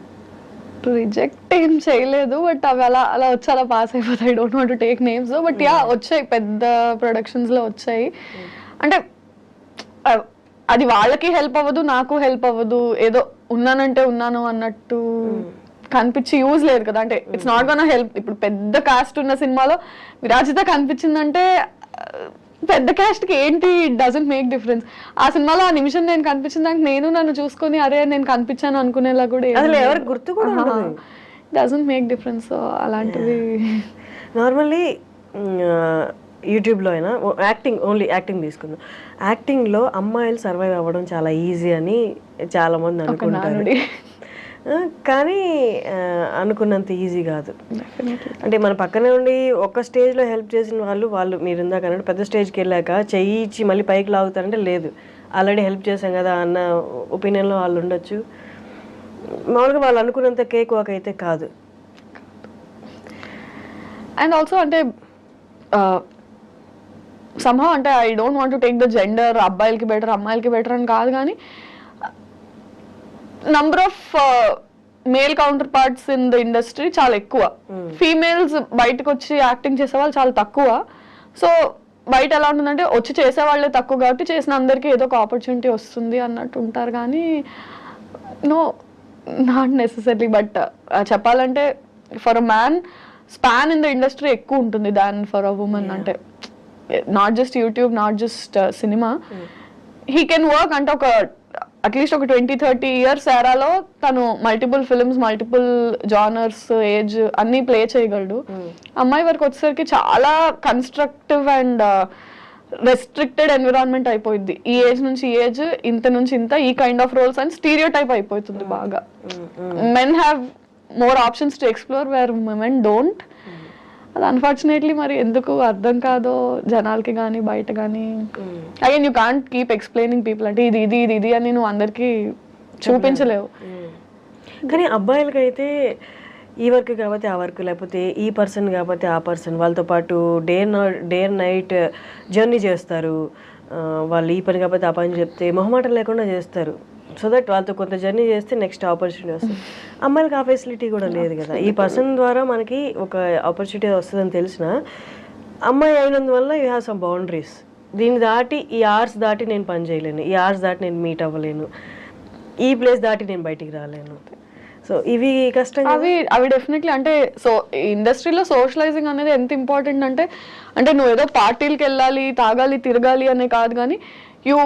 రిజెక్ట్ ఏం చేయలేదు, బట్ అవి అలా వచ్చి అలా పాస్ అయిపోతాయి. I don't want to take names, but yeah వచ్చాయి, పెద్ద ప్రొడక్షన్స్లో వచ్చాయి. అంటే అది వాళ్ళకి హెల్ప్ అవ్వదు, నాకు హెల్ప్ అవ్వదు, ఏదో ఉన్నానంటే ఉన్నాను అన్నట్టు కనిపించి యూజ్ లేదు కదా. అంటే ఇట్స్ నాట్ గోనా హెల్ప్. ఇప్పుడు పెద్ద కాస్ట్ ఉన్న సినిమాలో విరాజిత కనిపించిందంటే పెద్ద క్యాస్ట్ కి ఏంటి, ఇట్ డజంట్ మేక్ డిఫరెన్స్. ఆ సినిమాలో ఆ నిమిషం నేను కనిపించిన దానికి నేను నన్ను చూసుకొని అరే నేను కనిపించాను అనుకునేలా కూడా డజంట్ మేక్ డిఫరెన్స్. సో అలాంటివి నార్మల్లీ యూట్యూబ్లో అయినా ఓన్లీ యాక్టింగ్ తీసుకుందాం. యాక్టింగ్లో అమ్మాయిలు సర్వైవ్ అవ్వడం చాలా ఈజీ అని చాలామంది అనుకుంటారు, కానీ అనుకున్నంత ఈజీ కాదు. అంటే మన పక్కనే ఉండి ఒక స్టేజ్లో హెల్ప్ చేసిన వాళ్ళు మీరు ఇందాక అన్నట్టు పెద్ద స్టేజ్కి వెళ్ళాక చెయ్యి ఇచ్చి మళ్ళీ పైకి లాగుతారంటే లేదు, ఆల్రెడీ హెల్ప్ చేశాం కదా అన్న ఒపీనియన్లో వాళ్ళు ఉండొచ్చు. మామూలుగా వాళ్ళు అనుకున్నంత కేక్ వాక్ అయితే కాదు. అండ్ ఆల్సో అంటే somehow అంటే I don't want to take the gender, అబ్బాయిలకి బెటర్ అమ్మాయిలకి బెటర్ అని కాదు, కానీ number of male counter parts in the industry చాలా ఎక్కువ. ఫీమేల్స్ బయటకు వచ్చి యాక్టింగ్ చేసే వాళ్ళు చాలా తక్కువ. సో బయట ఎలా ఉంటుందంటే వచ్చి చేసే వాళ్ళే తక్కువ కాబట్టి చేసిన అందరికీ ఏదో ఒక ఆపర్చునిటీ వస్తుంది అన్నట్టు ఉంటారు, కానీ నో నాట్ నెసెసరీ. బట్ చెప్పాలంటే for a man span in the industry ఎక్కువ ఉంటుంది దాన్ ఫర్ అ ఉమెన్. అంటే not just YouTube, not just cinema, he can work అంటే ఒక అట్లీస్ట్ ఒక 20-30 years ఎరాలో తను multiple films, multiple genres, age అన్నీ ప్లే చేయగలడు. అమ్మాయి వరకు వచ్చేసరికి చాలా కన్స్ట్రక్టివ్ అండ్ రెస్ట్రిక్టెడ్ ఎన్విరాన్మెంట్ అయిపోయింది. ఈ ఏజ్ నుంచి ఈ ఏజ్, ఇంత నుంచి ఇంత, ఈ కైండ్ ఆఫ్ రోల్స్ అని స్టీరియో టైప్ అయిపోతుంది బాగా. Men have more options to explore where women don't. అది అన్ఫార్చునేట్లీ మరి ఎందుకు అర్థం కాదో జనాలకి కానీ బయట కానీ. Again you can't keep explaining people అంటే ఇది ఇది ఇది ఇది అని నువ్వు అందరికీ చూపించలేవు. కానీ అబ్బాయిలకైతే ఈ వర్క్ కాబట్టి ఆ వర్క్, లేకపోతే ఈ పర్సన్ కాబట్టి ఆ పర్సన్, వాళ్ళతో పాటు డే అండ్ నైట్ జర్నీ చేస్తారు. వాళ్ళు ఈ పని కాబట్టి ఆ పని చెప్తే మొహమాటం లేకుండా చేస్తారు. సో దట్ వాళ్ళతో కొంత జర్నీ చేస్తే నెక్స్ట్ ఆపర్చునిటీ వస్తుంది. అమ్మాయిలకి ఆ ఫెసిలిటీ కూడా లేదు కదా. ఈ పర్సన్ ద్వారా మనకి ఒక ఆపర్చునిటీ వస్తుందని తెలిసిన అమ్మాయి అయినందువల్ల యూ హ్యావ్ సమ్ బౌండరీస్. దీన్ని దాటి ఈ అవర్స్ దాటి నేను పని చేయలేను, ఈ అవర్స్ దాటి నేను మీట్ అవ్వలేను, ఈ ప్లేస్ దాటి నేను బయటికి రాలేను. సో ఇవి కష్టం. అవి డెఫినెట్లీ అంటే సో ఇండస్ట్రీలో సోషలైజింగ్ అనేది ఎంత ఇంపార్టెంట్ అంటే నువ్వు ఏదో పార్టీలకు వెళ్ళాలి, తాగాలి, తిరగాలి అనే కాదు, కానీ you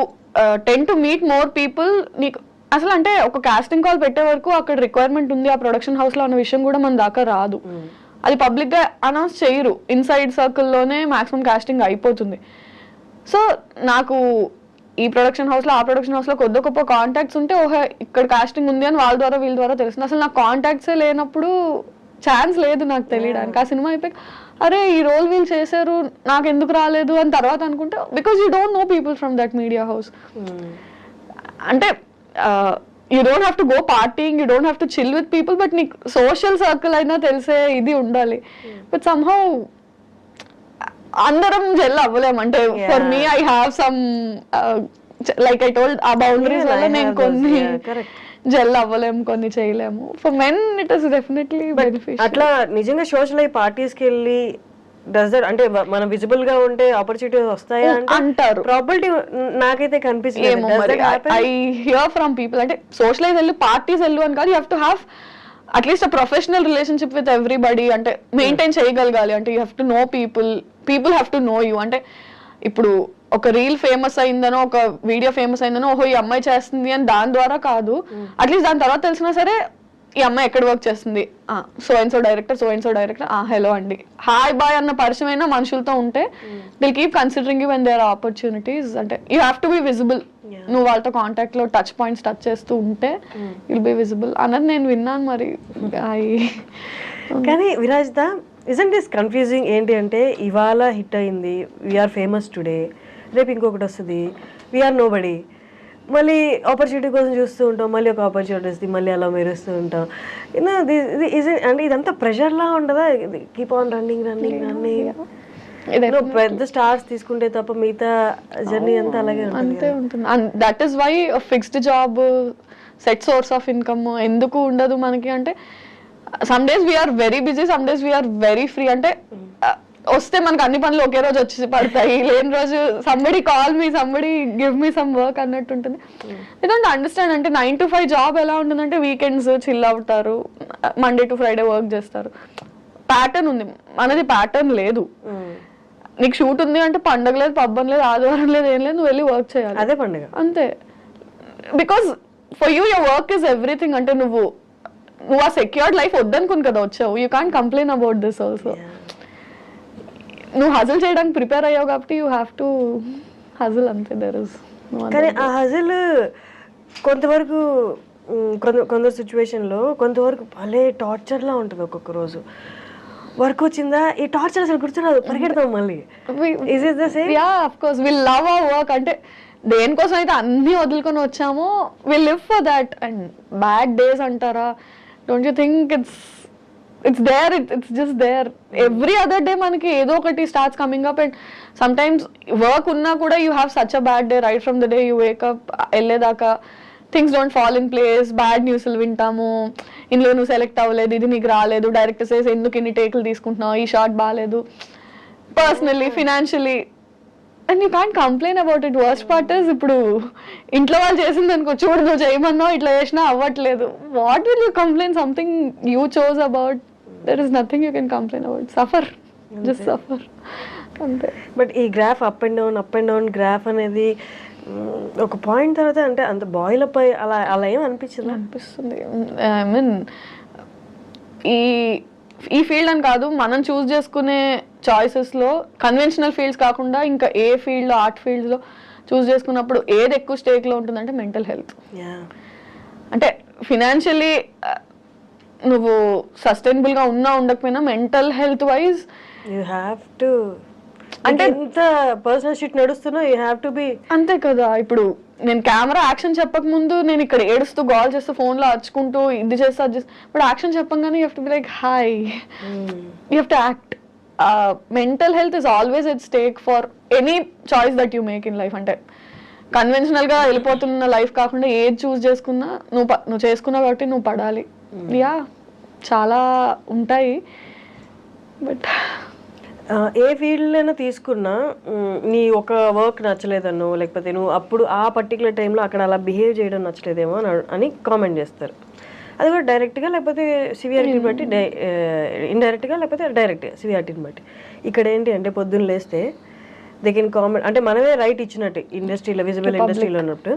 ten to meet more people. నీకు అసలు అంటే ఒక కాస్టింగ్ కాల్ పెట్టే వరకు అక్కడ రిక్వైర్మెంట్ ఉంది ఆ ప్రొడక్షన్ హౌస్లో అన్న విషయం కూడా మన దాకా రాదు. అది పబ్లిక్గా అనౌన్స్ చేయరు, ఇన్సైడ్ సర్కిల్లోనే మ్యాక్సిమం కాస్టింగ్ అయిపోతుంది. సో నాకు ఈ ప్రొడక్షన్ హౌస్లో ఆ ప్రొడక్షన్ హౌస్లో కొద్ది గొప్ప కాంటాక్ట్స్ ఉంటే ఓహో ఇక్కడ కాస్టింగ్ ఉంది అని వాళ్ళ ద్వారా వీళ్ళ ద్వారా తెలుస్తుంది. అసలు నాకు కాంటాక్ట్సే లేనప్పుడు ఛాన్స్ లేదు నాకు తెలియడానికి. ఆ సినిమా అయిపోయి అరే ఈ రోల్ వీళ్ళు చేశారు నాకు ఎందుకు రాలేదు అని తర్వాత అనుకుంటే because you don't know people from that media house. అంటే you don't have to go partying, you don't have to chill with people, but నీకు సోషల్ సర్కిల్ అయినా తెలిసే ఇది ఉండాలి. బట్ సమ్హౌ అందరం జెల్ అవ్వలేము. అంటే for me I have some like I told ఆ బౌండరీస్ వల్ల నేను కొన్ని జెల్ అవ్వలేము, కొన్ని చేయలేము. For men it is definitely beneficial. అట్లా నిజంగా సోషల్ అయ్యి పార్టీస్కి వెళ్ళి డస్ దట్ అంటే మనం విజిబుల్ గా ఉంటే ఆపర్చునిటీస్ వస్తాయా అంటారు. ప్రాబిలిటీ నాకైతే కనిపిస్తుంది. ఐ హియర్ ఫ్రమ్ పీపుల్ అంటే సోషలైజ్ వెళ్ళు, పార్టీస్ వెళ్ళు అని కాదు, you have to have at least a professional relationship with everybody. అంటే మెయింటైన్ చేయగలగాలి. అంటే you have to know people, people have to know you. అంటే ఇప్పుడు ఒక రీల్ ఫేమస్ అయిందనో ఒక వీడియో ఫేమస్ అయిందనో ఓహో ఈ అమ్మాయి చేస్తుంది అని దాని ద్వారా కాదు, అట్లీస్ట్ దాని తర్వాత తెలిసినా సరే ఈ అమ్మాయి ఎక్కడ వర్క్ చేస్తుంది, so and so director hello అండి హాయ్ బాయ్ అన్న పరిచయం అయినా మనుషులతో ఉంటే they'll keep considering you when there are opportunities. అంటే you have to be visible. నువ్వు వాళ్ళతో కాంటాక్ట్ లో టచ్ పాయింట్స్ టచ్ చేస్తూ ఉంటే విల్ బి విజిబుల్ అన్నది నేను విన్నాను. మరి కానీ విరాజ్ దా ఇజంట్ దిస్ కన్ఫ్యూజింగ్ ఏంటి అంటే ఇవాళ హిట్ అయింది, వీఆర్ ఫేమస్ టుడే, రేపు ఇంకొకటి వస్తుంది, వీఆర్ నో బడీ, మళ్ళీ ఆపర్చునిటీ కోసం చూస్తూ ఉంటాం, మళ్ళీ ఒక ఆపర్చునిటీ వస్తుంది, మళ్ళీ అలా మెరుస్తూ ఉంటాం. అంటే ఇదంతా ప్రెషర్లా ఉండదా? Keep on running. పెద్ద స్టార్స్ తీసుకుంటే తప్ప మిగతా జర్నీ అంతా అలాగే అంతే ఉంటుంది. That is why fixed job, set source of income ఎందుకు ఉండదు మనకి. అంటే some days we're very busy, some days we're very free. అంటే వస్తే మనకు అన్ని పనులు ఒకే రోజు వచ్చి పడతాయి, లేని రోజు somebody call me, somebody give me some work అన్నట్టు ఉంటుంది. ఎందుకంటే అండర్స్టాండ్ అంటే 9 to 5 జాబ్ ఎలా ఉంటుందంటే వీకెండ్స్ చిల్ అవుతారు, మండే టు ఫ్రైడే వర్క్ చేస్తారు, ప్యాటర్న్ ఉంది. మనది ప్యాటర్న్ లేదు. నీకు షూట్ ఉంది అంటే పండగ లేదు, పబ్బం లేదు, ఆదివారం లేదు, ఏం లేదు, నువ్వు వెళ్ళి వర్క్ చేయాలి, అదే పండుగ అంతే. Because for you your work is everything. అంటే నువ్వు ఆ సెక్యూర్డ్ లైఫ్ వద్దనుకుని కదా వచ్చావు. You can't complain about this also. నువ్వు హజిల్ చేయడానికి ప్రిపేర్ అయ్యావు కాబట్టి యూ హ్యావ్ టు హజిల్, అంతే. దెర్ ఇస్ కానీ ఆ హజిల్ కొంతవరకు కొందరు సిచ్యువేషన్లో కొంతవరకు భలే టార్చర్లా ఉంటుంది. ఒక్కొక్క రోజు వర్క్ వచ్చిందా ఈ టార్చర్ అసలు గుర్తురాదు, పరిగెడతాం మళ్ళీ. Is it the same? Ya of course will love our work. అంటే దేనికోసం అయితే అన్ని వదులుకొని వచ్చామో will live for that. And bad days అంటారా, don't you think it's there, it's just there. Every other day manaki edo okati starts coming up, and sometimes work unna kuda you have such a bad day right from the day you wake up elledaka things don't fall in place, bad news lu vintamu, inlo nu select avaledu, idi neeku raaledu, director says enduku inni take lu teeskuntunavu, ee shot baaledu, personally financially, and you can't complain about it. Worst part is ఇప్పుడు ఇంట్లో వాళ్ళు చేసింది అనుకో, చూడు నువ్వు చేయమన్నావు ఇట్లా చేసినా అవ్వట్లేదు, what will you complain? Something you chose about, there is nothing you can complain about. Suffer, just suffer, అంతే. బట్ ఈ graph up and down graph అనేది ఒక పాయింట్ తర్వాత అంటే అంత బాయిల్ అప్ అయ్యి అలా ఏం అనిపిస్తుంది. ఐ మీన్ ఈ ఫీల్డ్ అని కాదు, మనం చూస్ చేసుకునే చాయిసెస్లో కన్వెన్షనల్ ఫీల్డ్స్ కాకుండా ఇంకా ఏ ఫీల్డ్లో, ఆర్ట్ ఫీల్డ్స్లో చూస్ చేసుకున్నప్పుడు ఏది ఎక్కువ స్టేక్లో ఉంటుందంటే మెంటల్ హెల్త్. అంటే ఫినాన్షియలీ నువ్వు సస్టైనబుల్గా ఉన్నా ఉండకపోయినా mental health wise you have to, అంటే ఎంత పర్సనల్ షిట్ నడుస్తున్నా యూ హ్యావ్ టు బి, అంతే కదా. ఇప్పుడు నేను కెమెరా యాక్షన్ చెప్పక ముందు నేను ఇక్కడ ఏడుస్తూ కాల్ చేస్తూ ఫోన్లో అరుచుకుంటూ ఇది చేస్తా అది చేస్తా, బట్ యాక్షన్ చెప్పంగానే you have to be like hi, you have to act. Mental health is always at stake for any choice that you make in life. అంటే కన్వెన్షనల్ గా వెళ్ళిపోతున్న లైఫ్ కాకుండా ఏది చూస్ చేసుకున్నా నువ్వు చేసుకున్నావు కాబట్టి నువ్వు పడాలి. యా చాలా ఉంటాయి. బట్ ఏ ఫీల్డ్లోనైనా తీసుకున్నా నీ ఒక వర్క్ నచ్చలేదన్నో లేకపోతే నువ్వు అప్పుడు ఆ పర్టికులర్ టైంలో అక్కడ అలా బిహేవ్ చేయడం నచ్చలేదేమో అని కామెంట్ చేస్తారు. అది కూడా డైరెక్ట్గా లేకపోతే సివియారిటీని బట్టి, ఇండైరెక్ట్గా లేకపోతే డైరెక్ట్గా సివియారిటీని బట్టి. ఇక్కడ ఏంటి అంటే పొద్దున్న లేస్తే దే కెన్ కామెంట్, అంటే మనమే రైట్ ఇచ్చినట్టు ఇండస్ట్రీలో, విజిబుల్ ఇండస్ట్రీలో ఉన్నట్టు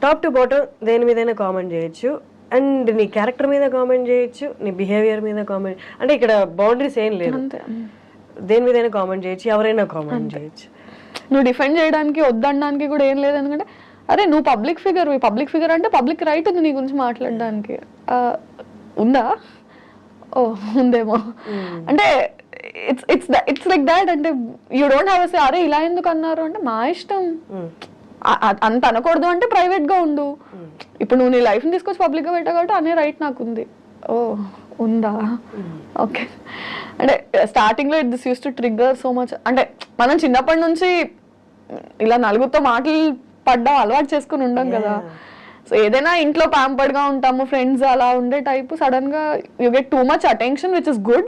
టాప్ టు బాటమ్ దేని మీదైనా కామెంట్ చేయొచ్చు. అండ్ నీ క్యారెక్టర్ మీద కామెంట్ చేయొచ్చు, నీ బిహేవియర్ మీద కామెంట్, అంటే ఇక్కడ బౌండరీస్ ఏం లేదు. దేని మీదైనా కామెంట్ చేయొచ్చు, ఎవరైనా కామెంట్ చేయొచ్చు. నువ్వు డిఫెండ్ చేయడానికి వద్దనడానికి కూడా ఏం లేదు. ఎందుకంటే అరే నువ్వు పబ్లిక్ ఫిగర్ అంటే పబ్లిక్ రైట్ ఉంది నీ గురించి మాట్లాడడానికి. ఉందా? ఓ ఉందేమో. అంటే ఇట్స్ లైక్ దాట్. అంటే యూ డోంట్ హ్యావ్ సే అరే ఇలా ఎందుకు అన్నారు అంటే మా ఇష్టం. అంత అనకూడదు అంటే ప్రైవేట్ గా ఉండు. ఇప్పుడు నువ్వు నీ లైఫ్ ని తీసుకొచ్చి పబ్లిక్ గా పెట్టా కాబట్టి అనే రైట్ నాకు ఉంది. ఓ ఉందా? ఓకే. అంటే స్టార్టింగ్ లో this use to trigger so much. అంటే మనం చిన్నప్పటి నుంచి ఇలా నలుగురితో మాటలు పడ్డాం, అలవాటు చేసుకుని ఉండం కదా. సో ఏదైనా ఇంట్లో ప్యాంపర్డ్ గా ఉంటాము, ఫ్రెండ్స్ అలా ఉండే టైప్, సడన్ గా you get too much attention which is good,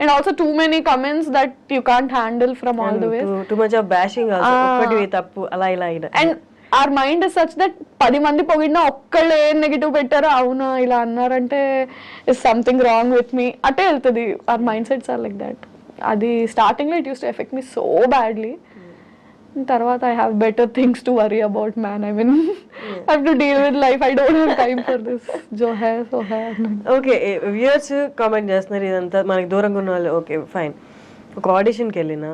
and also too many comments that you can't handle from all the ways. Too much of bashing also, ఒకటి తప్పు అలా ఇలా. And our mind is such that 10 మంది పొగిడినా ఒక్కళ్ళు ఏం నెగిటివ్ పెట్టారో అవునా ఇలా అన్నారంటే is something wrong with me అటే వెళ్తుంది. Our mind sets are like that. అది స్టార్టింగ్ లో it use to affect me so badly. తర్వాత I have better things to worry about man. I mean I have to deal with life. I don't have time for this జో హై సో హై. ఓకే, వ్యూయర్స్ కామెంట్ చేస్తున్నారు ఇదంతా మనకి దూరంగా ఉన్న వాళ్ళు. ఓకే ఫైన్, ఒక ఆడిషన్కి వెళ్ళినా,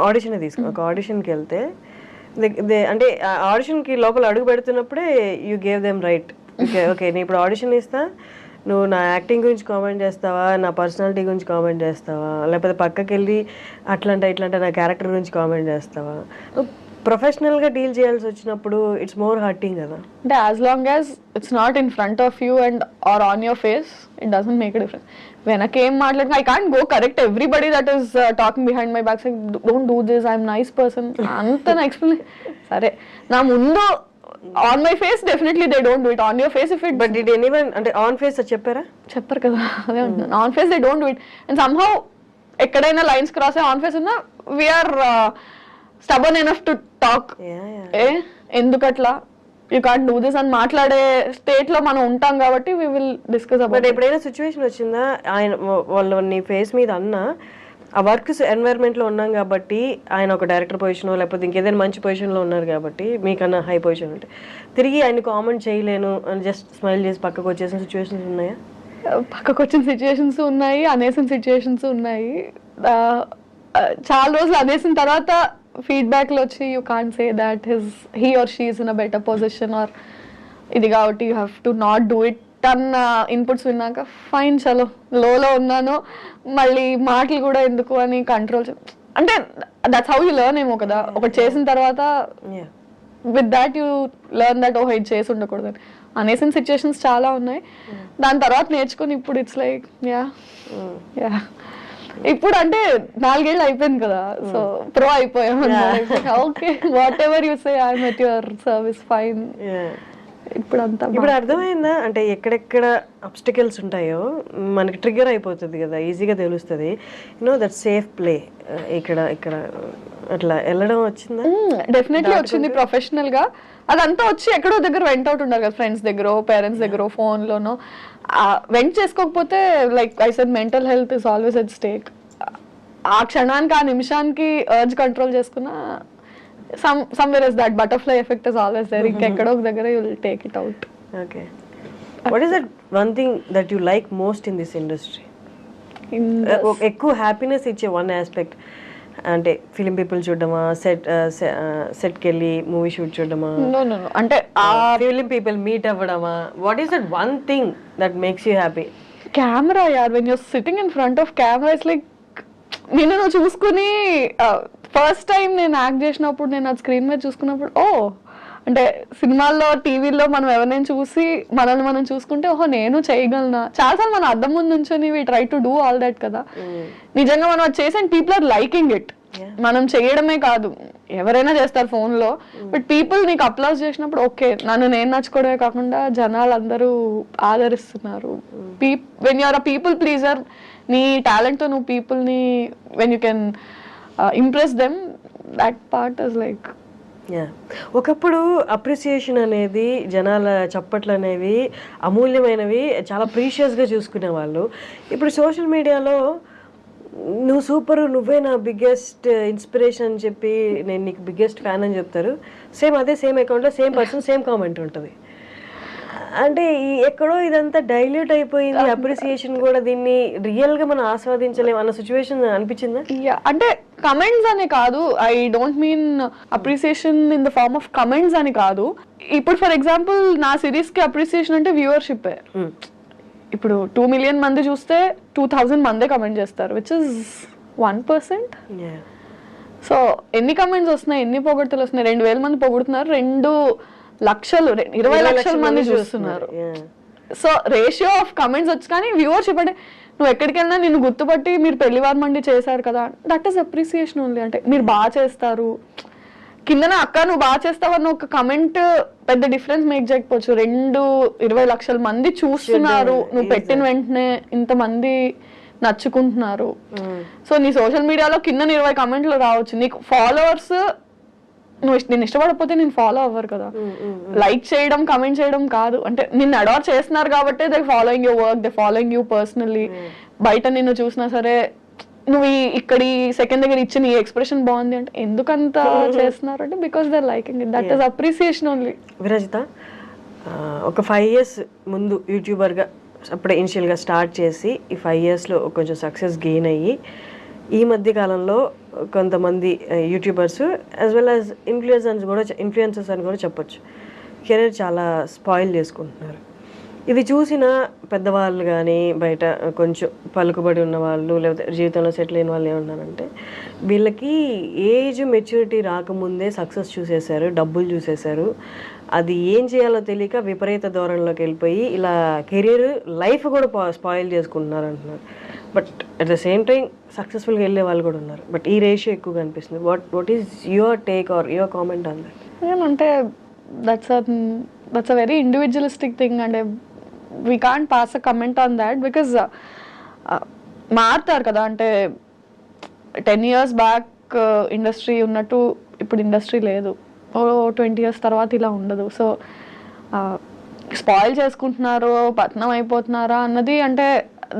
ఆడిషన్ తీసుకో, ఒక ఆడిషన్కి వెళ్తే అంటే ఆడిషన్కి లోపల అడుగు పెడుతున్నప్పుడే you gave them right. Okay నేను ఇప్పుడు ఆడిషన్ ఇస్తా, నువ్వు నా యాక్టింగ్ గురించి కామెంట్ చేస్తావా, నా పర్సనాలిటీ గురించి కామెంట్ చేస్తావా, లేకపోతే పక్కకి వెళ్ళి అట్లంటే ఇట్లంటే నా క్యారెక్టర్ గురించి కామెంట్ చేస్తావా. ప్రొఫెషనల్గా డీల్ చేయాల్సి వచ్చినప్పుడు ఇట్స్ మోర్ హర్టింగ్ కదా. అంటే as long as it's not in front of you and are on your face it doesn't make a difference. వెనకేం మాట్లాడుతున్నా I can't go correct everybody that is talking behind my back, don't do this, I'm nice person అంత నా ఎక్స్ప్లెయిన్. సరే నా ముందు on my face definitely they don't do it. On your face if it but did anyone అంటే ఆన్ ఫేస్ చెప్పారా? చెప్పరు కదా, అదే అంటున్నాను. On face they don't do it. And somehow ఎక్కడైనా లైన్స్ క్రాస్ అయ్యి ఆన్ ఫేస్ ఉన్నా we're stubborn enough to talk. ఎందుకట్లా యూ కాంట్ డూ దిస్ అని మాట్లాడే స్టేట్ లో మనం ఉంటాం కాబట్టి we will discuss about it. ఎప్పుడైనా సిచ్యువేషన్ వచ్చిందా ఆయన వాళ్ళని ఫేస్ మీద అన్నా ఆ వర్క్ ఎన్వైరన్మెంట్ లో ఉన్నాం కాబట్టి, ఆయన ఒక డైరెక్టర్ పొజిషన్ లేకపోతే ఇంకేదైనా మంచి పొజిషన్ లో ఉన్నారు కాబట్టి మీకన్నా హై పొజిషన్ ఉంటే తిరిగి ఆయన కామెంట్ చేయలేను అని జస్ట్ స్మైల్ చేసి పక్కకు వచ్చేసిన సిచ్యువేషన్స్ ఉన్నాయా? పక్కకు వచ్చిన సిచ్యువేషన్స్ ఉన్నాయి, అనేసిన సిచ్యువేషన్స్ ఉన్నాయి. చాలా రోజులు అనేసిన తర్వాత ఫీడ్బ్యాక్ లో వచ్చి you can't say that he or she is in a better position or ఇది కాబట్టి you have to not do it అన్న ఇన్పుట్స్ విన్నాక ఫైన్ చలో లోలో ఉన్నాను, మళ్ళీ మాటలు కూడా ఎందుకు అని కంట్రోల్. అంటే దట్స్ హౌ యూ లెర్న్ ఏమో కదా. ఒకటి చేసిన తర్వాత with that you learn that ఓహో ఇది చేసి ఉండకూడదు అని. అనేసిన సిచ్యువేషన్స్ చాలా ఉన్నాయి. దాని తర్వాత నేర్చుకుని ఇప్పుడు ఇట్స్ లైక్ యా ఇప్పుడు అంటే 4 ఏళ్ళు అయిపోయింది కదా, సో ప్రో అయిపోయాం. Okay what ever you say I'm at your service fine. ఇప్పుడు అర్థమైందా అంటే ఎక్కడెక్కడ అబ్స్టికల్స్ ఉంటాయో మనకి ట్రిగ్గర్ అయిపోతుంది కదా, ఈజీగా తెలుస్తుంది. యూనో దట్ సేఫ్ ప్లే ఇక్కడ ఇక్కడ అట్లా వెళ్ళడం వచ్చిందా? డెఫినెట్లీ వచ్చింది. ప్రొఫెషనల్ గా అదంతా వచ్చి ఎక్కడో దగ్గర వెంట్ అవుట్ ఉంటారు కదా, ఫ్రెండ్స్ దగ్గర, పేరెంట్స్ దగ్గర, ఫోన్ లోనో. వెంట్ చేసుకోకపోతే like I said mental health is always at stake. ఆ క్షణానికి ఆ నిమిషానికి అర్జ్ కంట్రోల్ చేసుకున్నా somewhere is that butterfly effect is always there. Ekkado ok dagara you will take it out. Okay, what is that one thing that you like most in this industry? Ekku happiness iche one aspect అంటే ఫిలిం పీపుల్ చూడడమా, సెట్ కెళ్ళి మూవీ షూట్ చూడడమా? No అంటే ఫిలిం పీపుల్ మీట్ అవ్వడమా? What is that one thing that makes you happy? Camera యార్. when you're sitting in front of camera it's like నిన్ను నువ్వు చూసుకుని ఫస్ట్ టైం నేను యాక్ట్ చేసినప్పుడు నేను అది స్క్రీన్ మీద చూసుకున్నప్పుడు అంటే సినిమాల్లో టీవీలో మనం ఎవరినైనా చూసి మనల్ని మనం చూసుకుంటే ఓహో నేను చేయగలనా. చాలాసార్లు మనం అద్దం ముందు నుంచొని we try to do all that కదా. నిజంగా మనం అది చేసి and people are liking it. మనం చేయడమే కాదు, ఎవరైనా చేస్తారు phone లో, బట్ పీపుల్ నీకు అప్లాస్ చేసినప్పుడు ఓకే నన్ను నేను నచ్చుకోవడమే కాకుండా జనాలు అందరూ ఆదరిస్తున్నారు. When you're a people pleaser, నీ టాలెంట్ తో నువ్వు పీపుల్ ని when you can impress them, that part is like. ఒకప్పుడు అప్రిసియేషన్ అనేది, జనాల చప్పట్లు అనేవి అమూల్యమైనవి, చాలా ప్రీషియస్గా చూసుకునే వాళ్ళు. ఇప్పుడు సోషల్ మీడియాలో నువ్వు సూపర్, నువ్వే నా బిగ్గెస్ట్ ఇన్స్పిరేషన్ అని చెప్పి, నేను నీకు బిగ్గెస్ట్ ఫ్యాన్ అని చెప్తారు. అదే సేమ్ అకౌంట్లో సేమ్ పర్సన్ సేమ్ కామెంట్ ఉంటుంది. అంటే ఎక్కడో ఇదంతా డైల్యూట్ అయిపోయింది. అప్రిసియేషన్ కూడా దీన్ని రియల్గా మనం ఆస్వాదించలేము అన్న సిచ్యువేషన్ అనిపించిందా? అంటే కమెంట్స్ అని కాదు, I don't mean appreciation in the form of comments అని కాదు. ఇప్పుడు ఫర్ ఎగ్జాంపుల్ నా సిరీస్ కి అప్రిసియేషన్ అంటే వ్యూవర్షిప్. ఇప్పుడు 2 million మంది చూస్తే 2000 మందే కమెంట్ చేస్తారు, విచ్ ఇస్ 1%. సో ఎన్ని కమెంట్స్ వస్తున్నాయి, ఎన్ని పొగడ్తలు వస్తున్నాయి? 2000 మంది పొగుడుతున్నారు, 2 లక్షలు 20 లక్షల మంది చూస్తున్నారు. సో రేషియో ఆఫ్ కమెంట్స్ వచ్చి, కానీ వ్యూవర్షిప్ అంటే నువ్వు ఎక్కడికి వెళ్ళినా నిన్ను గుర్తుపట్టి మీరు పెళ్లివారు మండి చేశారు కదా, దట్ ఈస్ అప్రిసియేషన్ ఓన్లీ. అంటే మీరు బాగా చేస్తారు, కిందన అక్క నువ్వు బాగా చేస్తావన్న ఒక కమెంట్ పెద్ద డిఫరెన్స్ మేక్ చేయకపోవచ్చు. 20 లక్షల మంది చూస్తున్నారు, నువ్వు పెట్టిన వెంటనే ఇంతమంది నచ్చుకుంటున్నారు. సో నీ సోషల్ మీడియాలో కింద 20 కమెంట్లు రావచ్చు, నీకు ఫాలోవర్స్ నేను ఇష్టపడకపోతే నేను ఫాలో అవ్వరు కదా. లైక్ చేయడం, కమెంట్ చేయడం కాదు, అంటే నిన్ను అడార్ చేస్తున్నారు కాబట్టి they following your work, they following you personally. బయట నిన్ను చూసినా సరే నువ్వు ఇక్కడ సెకండ్ దగ్గర ఇచ్చిన ఈ ఎక్స్ప్రెషన్ బాగుంది అంటే ఎందుకంత చేస్తున్నారు అంటే because they liking it, that is appreciation only. Virajitha, ఒక 5 years ముందు యూట్యూబర్గా అప్పుడే ఇనిషియల్గా స్టార్ట్ చేసి ఈ 5 yearsలో కొంచెం సక్సెస్ గెయిన్ అయ్యి, ఈ మధ్య కాలంలో కొంతమంది YouTubers as well as influencers అని కూడా చెప్పొచ్చు, కెరీర్ చాలా స్పాయిల్ చేసుకుంటున్నారు. ఇది చూసిన పెద్దవాళ్ళు కానీ, బయట కొంచెం పలుకుబడి ఉన్న వాళ్ళు, లేకపోతే జీవితంలో సెటిల్ అయిన వాళ్ళు ఏమన్నారంటే, వీళ్ళకి ఏజ్ మెచ్యూరిటీ రాకముందే సక్సెస్ చూసేశారు, డబ్బులు చూసేశారు, అది ఏం చేయాలో తెలియక విపరీత ధోరణిలోకి వెళ్ళిపోయి ఇలా కెరీర్ లైఫ్ కూడా స్పాయిల్ చేసుకుంటున్నారు అంటున్నారు. But at the same time సక్సెస్ఫుల్గా వెళ్ళే వాళ్ళు కూడా ఉన్నారు. బట్ ఈ రేషియో ఎక్కువగా అనిపిస్తుంది. What is your take or your comment on that? ఏమంటే that's a very individualistic thing, అంటే we can't pass a comment on that because మారుతారు కదా. అంటే 10 years బ్యాక్ ఇండస్ట్రీ ఉన్నట్టు ఇప్పుడు ఇండస్ట్రీ లేదు, 20 years తర్వాత ఇలా ఉండదు. సో స్పాయిల్ చేసుకుంటున్నారు, పతనం అయిపోతున్నారా అన్నది, అంటే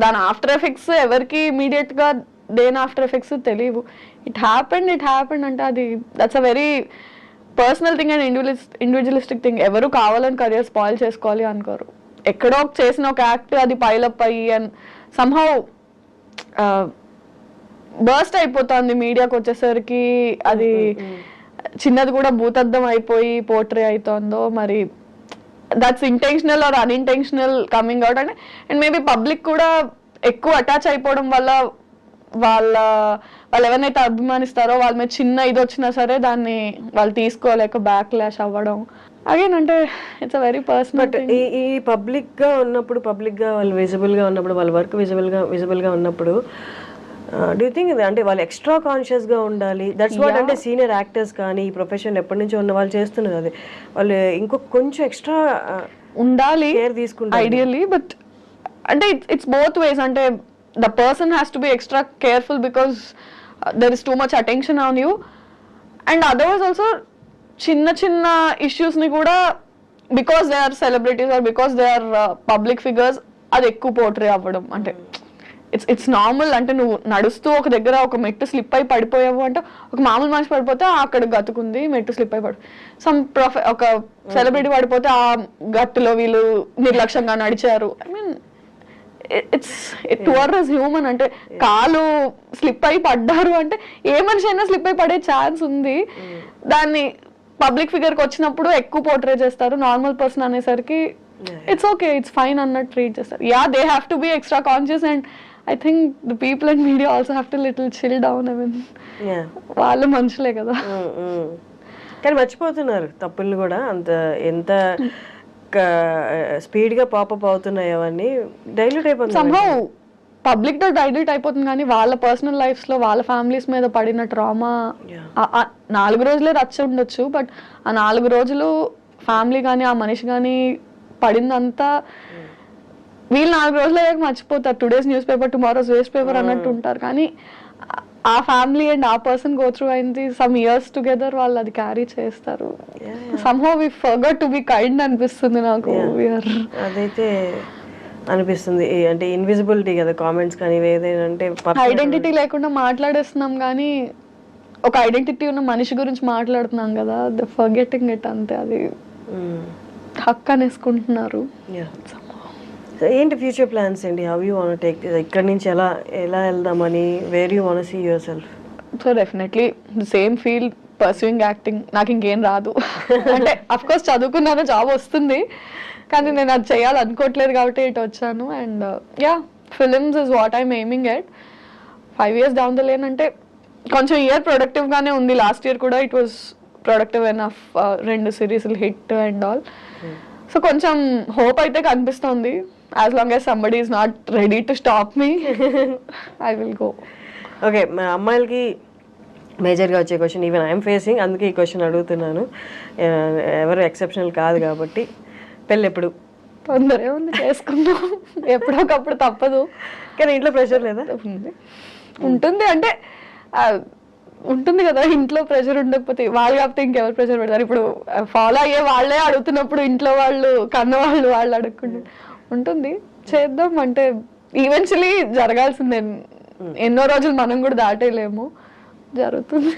దాని ఆఫ్టర్ ఎఫెక్ట్స్ ఎవరికి ఇమీడియట్గా దేని ఆఫ్టర్ ఎఫెక్ట్స్ తెలియవు. ఇట్ హ్యాపెండ్ అంటే అది that's a very personal thing and individualistic thing. ఎవరు కావాలని కెరియర్ స్పాయిల్ చేసుకోవాలి అనుకోరు. ఎక్కడో చేసిన ఒక యాక్ట్ అది పైలప్ అయ్యి అండ్ సమ్హౌ బర్స్ట్ అయిపోతుంది మీడియాకి వచ్చేసరికి, అది చిన్నది కూడా భూతద్దం అయిపోయి పోర్ట్రే అవుతుందో మరి that's intentional or unintentional coming out. And maybe public కూడా ఎక్కువ అటాచ్ అయిపోవడం వల్ల వాళ్ళు ఎవరినైతే అభిమానిస్తారో వాళ్ళ మీద చిన్న ఇది వచ్చినా సరే దాన్ని వాళ్ళు తీసుకోలేక బ్యాక్ లాష్ అవ్వడం. అగైన్ అంటే it's a very personal. But ఈ పబ్లిక్గా ఉన్నప్పుడు, పబ్లిక్గా వాళ్ళు విజిబుల్గా ఉన్నప్పుడు, వాళ్ళ వర్క్ విజిబుల్గా ఉన్నప్పుడు డూ యూ థింక్ అంటే వాళ్ళు ఎక్స్ట్రా కాన్షియస్గా ఉండాలి? దట్స్ వాట్ అంటే సీనియర్ యాక్టర్స్ కానీ ఈ ప్రొఫెషన్ ఎప్పటి నుంచో ఉన్న వాళ్ళు చేస్తున్నారు. అది వాళ్ళు ఇంకొక కొంచెం ఎక్స్ట్రా ఉండాలి కేర్ తీసుకుంటారు ఐడియల్లీ. బట్ అంటే ఇట్స్ బోత్ వేస్. అంటే the person has to be extra careful because there is too much attention on you. And otherwise also చిన్న ఇష్యూస్ని కూడా because they are celebrities or because they are public figures అది ఎక్కువ పోర్ట్రే అవ్వడం. అంటే ఇట్స్ నార్మల్. అంటే నువ్వు నడుస్తూ ఒక దగ్గర ఒక మెట్టు స్లిప్ అయి పడిపోయావు అంటే ఒక మామూలు మనిషి పడిపోతే అక్కడ గతుకుంది, మెట్టు స్లిప్ అయి ఒక సెలబ్రిటీ పడిపోతే ఆ గట్టులో వీళ్ళు నిర్లక్ష్యంగా నడిచారు. I mean it's human. అంటే కాలు స్లిప్ అయి పడ్డారు అంటే ఏ మనిషి అయినా స్లిప్ అయి పడే ఛాన్స్ ఉంది. దాన్ని పబ్లిక్ ఫిగర్కి వచ్చినప్పుడు ఎక్కువ పోర్ట్రే చేస్తారు. నార్మల్ పర్సన్ అనేసరికి ఇట్స్ ఓకే, ఇట్స్ ఫైన్ అన్నట్టు ట్రీట్ చేస్తారు. Yeah, they have to be extra conscious and I think the people and media also have to little chill down. I mean, వాళ్ళు మనుషులే కదా. కానీ మర్చిపోతున్నారు తప్పుల్ని కూడా. అంత ఎంత స్పీడ్గా పాపప్ అవుతున్నాయి అవన్నీ డైల్యూట్ అయిపోతుంది. somehow పబ్లిక్తో డైల్యూట్ అయిపోతుంది కానీ వాళ్ళ పర్సనల్ లైఫ్స్లో వాళ్ళ ఫ్యామిలీస్ మీద పడిన ట్రామా 4 రోజులే రచ్చ ఉండొచ్చు, బట్ ఆ 4 రోజులు ఫ్యామిలీ కానీ ఆ మనిషి కానీ పడిందంతా వీళ్ళు 4 రోజులు అయ్యాక మర్చిపోతారు. Today's newspaper tomorrow's waste paper అన్నట్టు ఉంటారు. కానీ ఆ ఫ్యామిలీ అండ్ ఆ పర్సన్ గో త్రూ అయింది సమ్ ఇయర్స్ టుగెదర్, వాళ్ళు అది క్యారీ చేస్తారు. Somehow we forgot to be kind అనిపిస్తుంది నాకు. అదైతే అనిపిస్తుంది. అంటే ఇన్విజిబిలిటీ కదా కామెంట్స్ కానీ ఏదైనా, అంటే ఐడెంటిటీ లేకుండా మాట్లాడేస్తున్నాం కానీ ఒక ఐడెంటిటీ ఉన్న మనిషి గురించి మాట్లాడుతున్నాం కదా, ద ఫర్గెటింగ్ ఇట్ అంతే. అది హక్ అనేసుకుంటున్నారు. ఏంటి ఫ్యూచర్ ప్లాన్స్ అండి? హౌ యూ వాంట్ టేక్ ఇక్కడ నుంచి ఎలా వెళ్దామని, where you want see yourself? So definitely the same field, pursuing acting. నాకు ఇంకేం రాదు అంటే అఫ్ కోర్స్ చదువుకున్నాను, జాబ్ వస్తుంది, కానీ నేను అది చేయాలనుకోవట్లేదు కాబట్టి ఇటు వచ్చాను. And films is what I'm aiming at. 5 years down the lane అంటే కొంచెం ఇయర్ ప్రొడక్టివ్గానే ఉంది. లాస్ట్ ఇయర్ కూడా ఇట్ వాస్ ప్రొడక్టివ్ ఎనఫ్, 2 సిరీస్లు హిట్ అండ్ ఆల్. సో కొంచెం హోప్ అయితే కనిపిస్తుంది. As long as somebody is not ready to stop me, I will go. Okay, మా అమ్మాయిలకి మేజర్గా వచ్చే క్వశ్చన్, ఈవెన్ ఐఎమ్ ఫేసింగ్, అందుకే ఈ క్వశ్చన్ అడుగుతున్నాను. ఎవరు ఎక్సెప్షనల్ కాదు కాబట్టి, పెళ్ళి ఎప్పుడు? తొందరే ఉంది, చేసుకుందాం ఎప్పుడొకప్పుడు, తప్పదు. కానీ ఇంట్లో ప్రెషర్ లేదా? ఉంటుంది అంటే ఉంటుంది కదా, ఇంట్లో ప్రెషర్ ఉండకపోతే వాళ్ళు కాకపోతే ఇంకెవరు ప్రెషర్ పెడతారు? ఇప్పుడు ఫాలో అయ్యే వాళ్ళే అడుగుతున్నప్పుడు ఇంట్లో వాళ్ళు కన్నవాళ్ళు అడుగుకుంటారు. ఉంటుంది, చేద్దాం అంటే ఈవెన్చువలీ జరగాల్సిందే. ఎన్నో రోజులు మనం కూడా దాటేయలేము, జరుగుతుంది.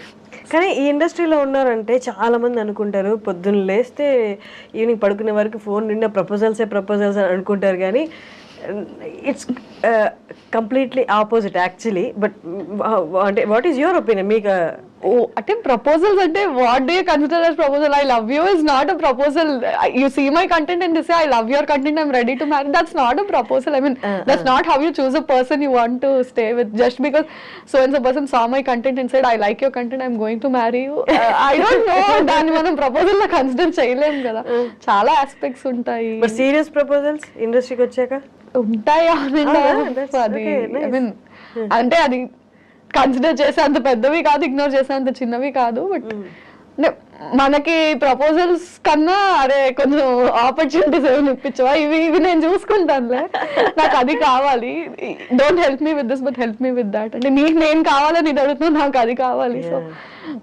కానీ ఈ ఇండస్ట్రీలో ఉన్నారంటే చాలా మంది అనుకుంటారు పొద్దున్న లేస్తే ఈవినింగ్ పడుకునే వరకు ఫోన్ నిండా ప్రపోజల్స్ అని అనుకుంటారు. కానీ it's completely opposite actually. But అంటే వాట్ ఈస్ యువర్ ఒపీనియన్? మీకు అంటే ప్రపోజల్స్ అంటే what do you consider as proposal? I love you is not a proposal. You see my content and say I love your content, I'm ready to marry. That's not a proposal. I mean that's not how you choose a person you want to stay with. Just because so and so person saw my content and said I like your content, I'm going to marry you. I don't know, దాన్ని మనం ప్రపోజల్ లా కన్సిడర్ చేయలేము కదా, చాలా ఆస్పెక్ట్స్ ఉంటాయి. బట్ సీరియస్ ప్రపోజల్స్ ఇండస్ట్రీకి వచ్చాక ఉంటాయి. అది ఐ మీన్ అంటే అది కన్సిడర్ చేసే అంత పెద్దవి కాదు, ఇగ్నోర్ చేసే అంత చిన్నవి కాదు. బట్ అంటే మనకి ప్రపోజల్స్ కన్నా అరే కొంచెం ఆపర్చునిటీస్ ఏమైనా ఇప్పించవా, ఇవి నేను చూసుకుంటానులే, నాకు అది కావాలి, don't help me with this but help me with that. అంటే నీకు నేను కావాలని ఇది అడుగుతున్నా, నాకు అది కావాలి. సో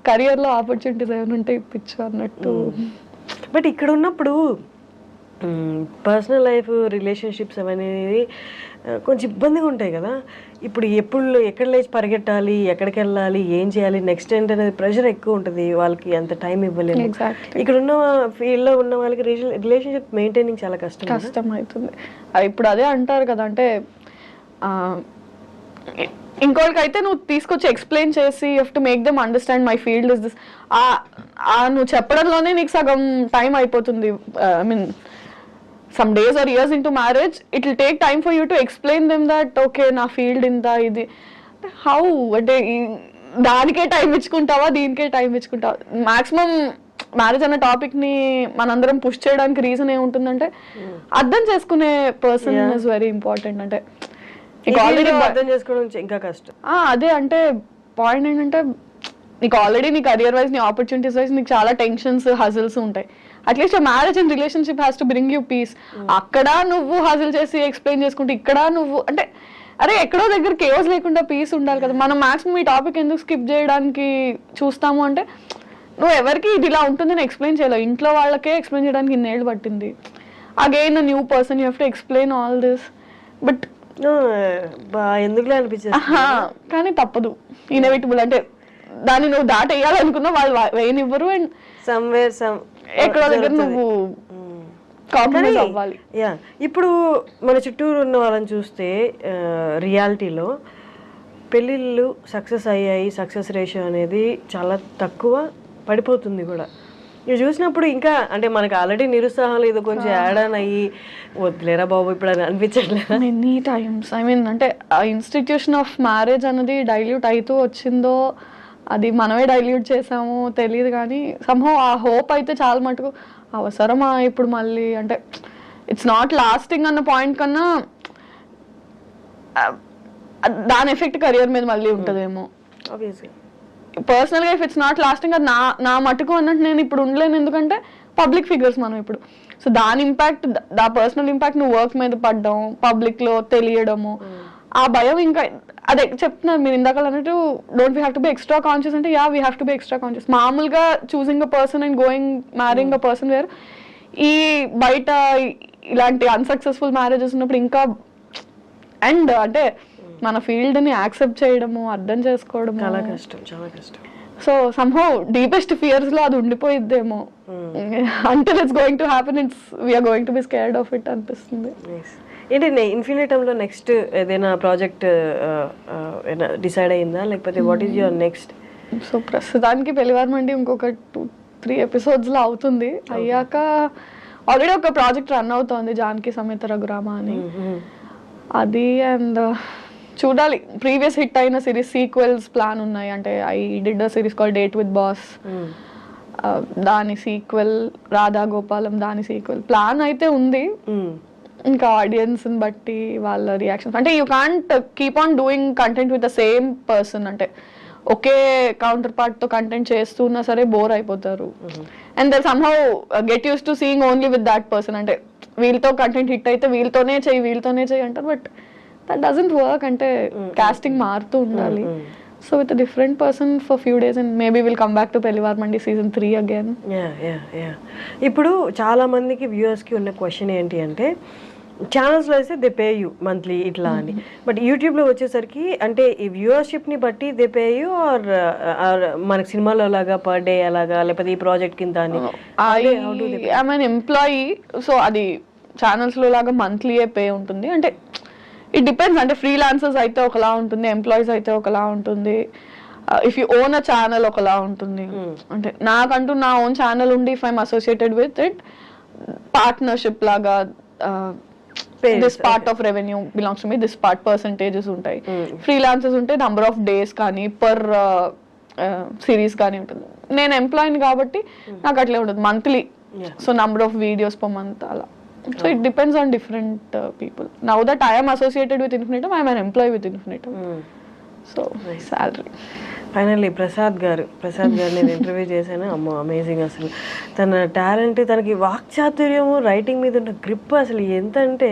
కెరియర్లో ఆపర్చునిటీస్ ఏమైనా ఉంటే ఇప్పించు అన్నట్టు. బట్ ఇక్కడ ఉన్నప్పుడు పర్సనల్ లైఫ్, రిలేషన్షిప్స్ అనేది కొంచెం ఇబ్బందిగా ఉంటాయి కదా. ఇప్పుడు ఎక్కడ లేచి పరిగెట్టాలి, ఎక్కడికి వెళ్ళాలి, ఏం చేయాలి, నెక్స్ట్ ఏంటి అనేది ప్రెషర్ ఎక్కువ ఉంటుంది. వాళ్ళకి అంత టైం ఇవ్వలేము. ఇక్కడ ఉన్న ఫీల్డ్లో ఉన్న వాళ్ళకి రిలేషన్షిప్ మెయింటైనింగ్ చాలా కష్టం అవుతుంది. ఇప్పుడు అదే అంటారు కదా, అంటే ఇంకోటికైతే నువ్వు తీసుకొచ్చి ఎక్స్ప్లెయిన్ చేసి you have to make them understand my field is this. నువ్వు చెప్పడంలోనే నీకు సగం టైం అయిపోతుంది. I mean some days or years into marriage, it will take time for you to explain them that okay na field inta idi how ante దానికే టైం ఇచ్చుకుంటావా, దీనికే టైం ఇచ్చుకుంటావా? మాక్సిమం మ్యారేజ్ అనే టాపిక్ ని మనందరం పుష్ చేయడానికి రీజన్ ఏముంటుందంటే అర్థం చేసుకునే పర్సన్ ఇస్ వెరీ ఇంపార్టెంట్. అంటే ఆల్రెడీ అర్థం చేసుకోవడం ఇంకా కష్టం. అదే అంటే పాయింట్ ఏంటంటే నీకు ఆల్రెడీ నీ కెరియర్ వైజ్, నీ ఆపర్చునిటీస్ వైజ్ నీకు చాలా టెన్షన్స్, హజిల్స్ ఉంటాయి. At least marriage and relationship has to bring you peace. అక్కడ నువ్వు హజిల్ చేసి ఎక్స్ప్లెయిన్ చేసుకుంటే, ఇక్కడ నువ్వు అంటే అరే ఎక్కడో దగ్గర కేవస్ లేకుండా పీస్ ఉండాలి కదా. మనం మాక్సిమం ఈ టాపిక్ ఎందుకు స్కిప్ చేయడానికి చూస్తాము అంటే, నువ్వు ఎవరికి ఇది ఇలా ఉంటుందని ఎక్స్ప్లెయిన్ చేయలేవు. ఇంట్లో వాళ్ళకే ఎక్స్ప్లెయిన్ చేయడానికి ఇన్నేళ్ళు పట్టింది. Again new person, you have to explain all this. But ఎందుకులే అనిపించింది, కానీ తప్పదు, ఇన్ఎవిటబుల్. అంటే దాన్ని నువ్వు దాటేయాలనుకున్నా వాళ్ళు వేయనివ్వరు. అండ్ సమ్వేర్ ఎక్కడో దగ్గర నువ్వు కాంప్రమైజ్ అవ్వాలి. ఇప్పుడు మన చుట్టూరు ఉన్న వాళ్ళని చూస్తే రియాలిటీలో పెళ్ళిళ్ళు సక్సెస్ అయ్యాయి, సక్సెస్ రేషియో అనేది చాలా తక్కువ పడిపోతుంది కూడా. ఇవి చూసినప్పుడు ఇంకా అంటే మనకు ఆల్రెడీ నిరుత్సాహం లేదు, కొంచెం యాడ్ ఆన్ అయ్యి వద్దులేరా బాబు ఇప్పుడు అని అనిపించట్లేదు మెనీ టైమ్స్. ఐ మీన్ అంటే ఆ ఇన్స్టిట్యూషన్ ఆఫ్ మ్యారేజ్ అనేది డైల్యూట్ అవుతూ వచ్చిందో, అది మనమే డైల్యూట్ చేసామో తెలియదు, కానీ సమ్హౌ ఆ హోప్ అయితే చాలా మటుకు అవసరమా ఇప్పుడు మళ్ళీ, అంటే ఇట్స్ నాట్ లాస్టింగ్ అన్న పాయింట్ కన్నా దాని ఎఫెక్ట్ కెరియర్ మీద మళ్ళీ ఉంటుందేమో. ఆబ్వియస్గా పర్సనల్గా ఇఫ్ ఇట్స్ నాట్ లాస్టింగ్, అది నా మటుకు అన్నట్టు నేను ఇప్పుడు ఉండలేను, ఎందుకంటే పబ్లిక్ ఫిగర్స్ మనం ఇప్పుడు. సో దాని ఇంపాక్ట్, దా పర్సనల్ ఇంపాక్ట్ నువ్వు వర్క్ మీద పడ్డం, పబ్లిక్లో తెలియడము, ఆ భయం ఇంకా అదే చెప్తున్నారు మీరు ఇందాక అన్నట్టు, don't we have to be extra conscious అంటే yeah we have to be extra conscious. మామూలుగా choosing a person and going marrying a person వేరు. ఈ బయట ఇలాంటి అన్సక్సెస్ఫుల్ మ్యారేజెస్ ఉన్నప్పుడు ఇంకా, అండ్ అంటే మన ఫీల్డ్ని యాక్సెప్ట్ చేయడము, అర్థం చేసుకోవడము చాలా కష్టం, చాలా కష్టం. సో సమ్హౌ డీపెస్ట్ ఫియర్స్లో అది ఉండిపోయిద్దేమో. Until it's going to happen it's we're going to be scared of it అనిపిస్తుంది. ఏంటి ఇన్ఫినిటంలో నెక్స్ట్ ఏదైనా ప్రాజెక్ట్ డిసైడ్ అయిందా, లేకపోతే what is your next? So ప్రస్తుతానికి పెళ్లివారమండి ఇంకొక 2-3 ఎపిసోడ్స్లో అవుతుంది. అయ్యాక ఆల్రెడీ ఒక ప్రాజెక్ట్ రన్ అవుతోంది, జానకి సమేత రఘురామ అని. అది అండ్ చూడాలి, ప్రీవియస్ హిట్ అయిన సిరీస్ సీక్వెల్స్ ప్లాన్ ఉన్నాయి. అంటే I did a series call date with boss, దాని సీక్వెల్, రాధా గోపాలం దాని సీక్వెల్ ప్లాన్ అయితే ఉంది. ఇంకా ఆడియన్స్ని బట్టి వాళ్ళ రియాక్షన్స్, అంటే you can't keep on doing content with the same person. అంటే ఒకే కౌంటర్ పార్ట్తో కంటెంట్ చేస్తున్నా సరే బోర్ అయిపోతారు. And they somehow get use to seeing only with that person. అంటే వీళ్ళతో కంటెంట్ హిట్ అయితే వీళ్ళతోనే చెయ్యి అంటారు, బట్ దట్ డజంట్ వర్క్. అంటే కాస్టింగ్ మారుతూ ఉండాలి. So with different person for few days and maybe will come back to Pellivaramandi season 3 again. ఇప్పుడు చాలా మందికి వ్యూవర్స్కి ఉన్న క్వశ్చన్ ఏంటి అంటే, ఛానల్స్లో అయితే దే పే యూ మంత్లీ ఇట్లా అని, బట్ యూట్యూబ్లో వచ్చేసరికి అంటే ఈ వ్యూవర్షిప్ని బట్టి దే పే యూ ఆర్ మనకి సినిమాలో లాగా పర్ డే అలాగా, లేకపోతే ఈ ప్రాజెక్ట్ కింద అని? ఐఎమ్ అన్ ఎంప్లాయీ, సో అది ఛానల్స్లో లాగా మంత్లీయే పే ఉంటుంది. అంటే ఇట్ డిపెండ్స్, అంటే ఫ్రీలాన్సర్స్ అయితే ఒకలా ఉంటుంది, ఎంప్లాయీస్ అయితే ఒకలా ఉంటుంది, if you own a channel ఒకలా ఉంటుంది. అంటే నాకంటూ నా ఓన్ ఛానల్ ఉండి if I'm associated with it, partnership లాగా this part of revenue belongs to me, this part percentages ఉంటాయి. ఫ్రీలాన్సర్స్ ఉంటే నంబర్ ఆఫ్ డేస్ కానీ పర్ సిరీస్ కానీ ఉంటుంది. నేను ఎంప్లాయీని కాబట్టి నాకు అట్లే ఉంటుంది monthly, so number of videos per month అలా. So it depends on different people. Now that I am associated with Infinitum, I am an employee with Infinitum. So salary. Finally Prasad గారు నేను ఇంటర్వ్యూ చేశాను. అమ్మో అమేజింగ్, అసలు తన టాలెంట్, తనకి వాక్చాతుర్యము, రైటింగ్ మీద ఉన్న గ్రిప్ అసలు ఎంత అంటే,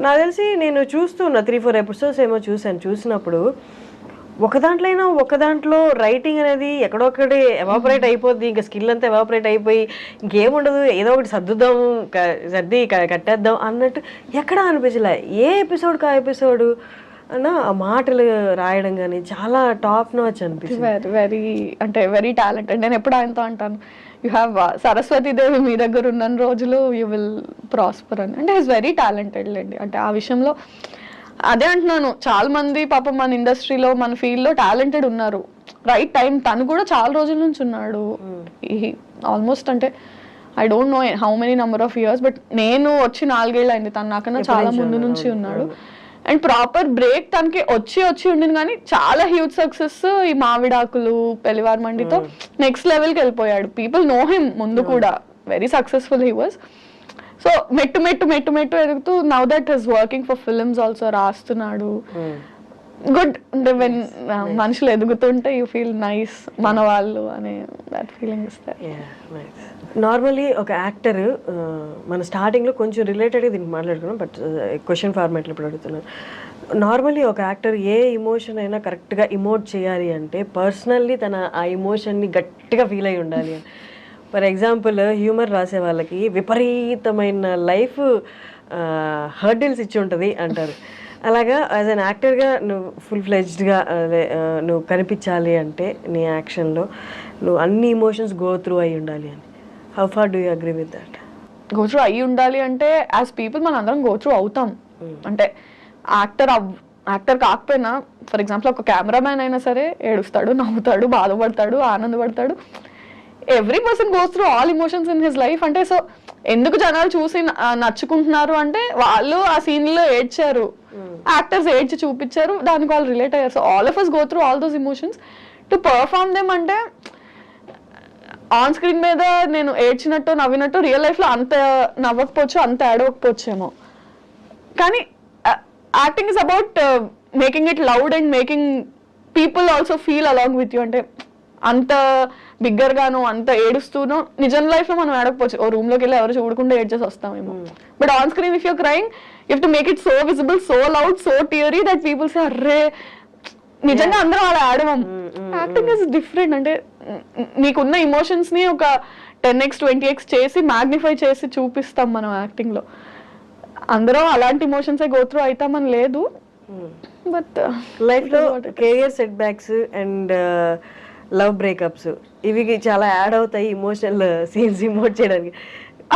నాకు తెలిసి నేను చూస్తున్నా 3-4 ఎపిసోడ్స్ ఏమో చూసినప్పుడు ఒక దాంట్లో రైటింగ్ అనేది ఎక్కడొక్కడే ఎవాపరేట్ అయిపోద్ది, ఇంకా స్కిల్ అంతా ఎవాపరేట్ అయిపోయి ఇంకేముండదు, ఏదో ఒకటి సర్ది కట్టేద్దాం అన్నట్టు ఎక్కడా అనిపించలే. ఏ ఎపిసోడ్కి ఆ ఎపిసోడ్ అన్న ఆ మాటలు రాయడం కానీ చాలా టాప్ నాచ్ అనిపిస్తుంది. వెరీ అంటే వెరీ టాలెంటెడ్. నేను ఎప్పుడు ఆయనతో అంటాను, యూ హ్యావ్ సరస్వతీదేవి మీ దగ్గర ఉన్న రోజులు యూ విల్ ప్రాస్పర్ అని. అంటే ఈజ్ వెరీ టాలెంటెడ్ లేండి. అంటే ఆ విషయంలో అదే అంటున్నాను, చాలా మంది పాపం మన ఇండస్ట్రీలో మన ఫీల్డ్లో టాలెంటెడ్ ఉన్నారు. రైట్ టైం, తను కూడా చాలా రోజుల నుంచి ఉన్నాడు. ఆల్మోస్ట్ అంటే I don't know how many number of years, but నేను వచ్చి 4 ఏళ్ళు అయింది, తను నాకన్నా చాలా ముందు నుంచి ఉన్నాడు. అండ్ ప్రాపర్ బ్రేక్ తనకి వచ్చి ఉండింది, కానీ చాలా హ్యూజ్ సక్సెస్ ఈ మావిడాకులు, పెళ్లివారమండితో నెక్స్ట్ లెవెల్కి వెళ్ళిపోయాడు. పీపుల్ నో హిమ్ ముందు కూడా, very successful he was. So మెట్టు ఎదుగుతూ now that is working for films also, రాస్తున్నాడు. గుడ్. అంటే వెన్ మనుషులు ఎదుగుతుంటే యూ ఫీల్ నైస్, మన వాళ్ళు అనే దట్ ఫీలింగ్ ఇస్తారు. నార్మల్లీ ఒక యాక్టర్, మన స్టార్టింగ్లో కొంచెం రిలేటెడ్గా దీనికి మాట్లాడుకున్నాం, బట్ క్వశ్చన్ ఫార్మాట్లో ఇప్పుడు అడుగుతున్నాను. నార్మల్లీ ఒక యాక్టర్ ఏ ఇమోషన్ అయినా కరెక్ట్గా ఇమోట్ చేయాలి అంటే పర్సనల్లీ తన ఆ ఇమోషన్ని గట్టిగా ఫీల్ అయి ఉండాలి అని. ఫర్ ఎగ్జాంపుల్ హ్యూమర్ రాసే వాళ్ళకి విపరీతమైన లైఫ్ హర్డిల్స్ ఇచ్చి ఉంటుంది అంటారు. అలాగా యాజ్ అన్ యాక్టర్గా నువ్వు ఫుల్ ఫ్లెడ్జ్డ్గా నువ్వు కనిపించాలి అంటే నీ యాక్షన్లో నువ్వు అన్ని ఇమోషన్స్ గో త్రూ అయి ఉండాలి అని. How far do you agree with that? Go through అయ్యి ఉండాలి అంటే యాజ్ పీపుల్ మనం అందరం గో త్రూ అవుతాం. అంటే యాక్టర్ కాకపోయినా, ఫర్ ఎగ్జాంపుల్ ఒక కెమెరామ్యాన్ అయినా సరే ఏడుస్తాడు, నవ్వుతాడు, బాధపడతాడు, ఆనందపడతాడు. Every person goes through all emotions in his life. అంటే సో ఎందుకు జనాలు చూసి నచ్చుకుంటున్నారు అంటే వాళ్ళు ఆ సీన్లో ఏడ్చారు, యాక్టర్స్ ఏడ్చి చూపించారు, దానికి వాళ్ళు రిలేట్ అయ్యారు. So all of us go through all those emotions to perform them. అంటే ఆన్ స్క్రీన్ మీద నేను ఏడ్చినట్టు నవ్వినట్టు రియల్ లైఫ్లో అంత నవ్వకపోవచ్చు, అంత ఏడవకపోవచ్చేమో, కానీ acting is about making it loud and making people also feel along with you. అంటే అంత బిగ్గర్ గాను అంత ఏడుస్తూనో నిజం లైఫ్ లో మనం ఏడకపోవచ్చు, ఓ రూమ్ లోకి వెళ్ళి ఎవరు చూడకుండా ఏడ్చేసి వస్తామేమో. But on screen if you're crying you have to make it so visible, so loud, so teary that people say అర్రే నిజంగా అందరం అలా ఆడమం. Acting is different. అంటే నీకున్న ఇమోషన్స్ ని ఒక 10x 20x చేసి మ్యాగ్నిఫై చేసి చూపిస్తాం మనం యాక్టింగ్ లో. అందరం అలాంటి ఇమోషన్స్ గో త్రూ అవుతామని లేదు. బట్ లైఫ్ లో career set backs and love breakups ఇవి చాలా యాడ్ అవుతాయి ఇమోషనల్ సీన్స్ ఇమోట్ చేయడానికి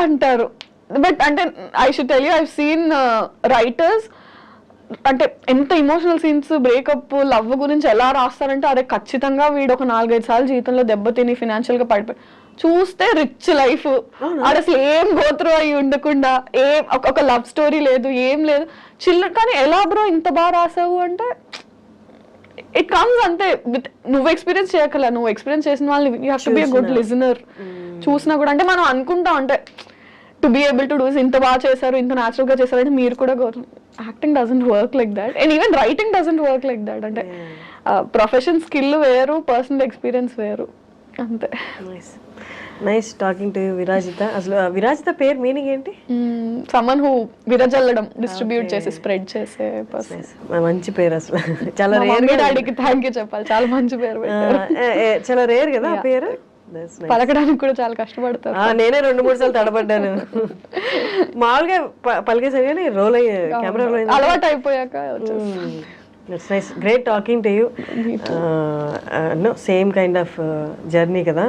అంటారు. బట్ అంటే I should tell you, I seen writers అంటే ఎంత ఇమోషనల్ సీన్స్ బ్రేకప్ లవ్ గురించి ఎలా రాస్తారంటే అదే ఖచ్చితంగా వీడు ఒక 4-5 సార్లు జీవితంలో దెబ్బతిని ఫినాన్షియల్ గా పడిపోయి చూస్తే రిచ్ లైఫ్, అది అసలు ఏం గోత్రు అయి ఉండకుండా ఏం ఒక లవ్ స్టోరీ లేదు, ఏం లేదు, చిల్ల. కానీ ఎలా బ్రో ఇంత బాగా రాసావు అంటే ఇట్ కమ్స్ అంతే. నువ్వు ఎక్స్పీరియన్స్ చేయగల, నువ్వు ఎక్స్పీరియన్స్ చేసిన వాళ్ళని you have to B a good listener. చూసినా కూడా అంటే మనం అనుకుంటాం అంటే to be able to do ఇంత బాగా చేశారు, ఇంత న్యాచురల్ గా చేశారు అంటే మీరు కూడా acting doesn't work like that and even writing doesn't work like that. అంటే ప్రొఫెషన్ స్కిల్ వేరు, పర్సనల్ ఎక్స్పీరియన్స్ వేరు అంతే. Nice talking to Virajitha. అసలు విరాజిత పేరు మీనింగ్ ఏంటి? సమ్మన్ హూ విరజల్లడం, డిస్ట్రిబ్యూట్ చేసి స్ప్రెడ్ చేసే పర్సన్. మంచి పేరు అసలు. చాలా మమ్మీ డాడీకి థ్యాంక్ యూ చెప్పాలి, చాలా మంచి పేరు పెట్టారు. చాలా రేర్ కదా ఆ పేరు, పలకడానికి కూడా చాలా కష్టపడతారు. నేనే 2-3 సార్లు తడబడ్డాను. మామూలుగా పలికేసాను కానీ రోల్ అయ్యే కెమెరా రోల్ అయింది, అలవాటు అయిపోయాక. That's nice. Great talking to you. No, same kind of journey కదా.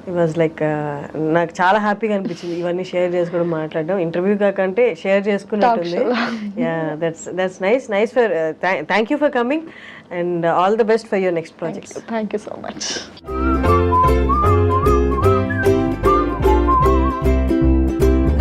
It was like నాకు చాలా హ్యాపీగా అనిపించింది ఇవన్నీ షేర్ చేసుకోవడం, మాట్లాడడం. ఇంటర్వ్యూ కాకంటే షేర్ చేసుకున్నట్టుంది. Yeah, that's nice for thank you for coming and all the best for your next projects. Thank you so much.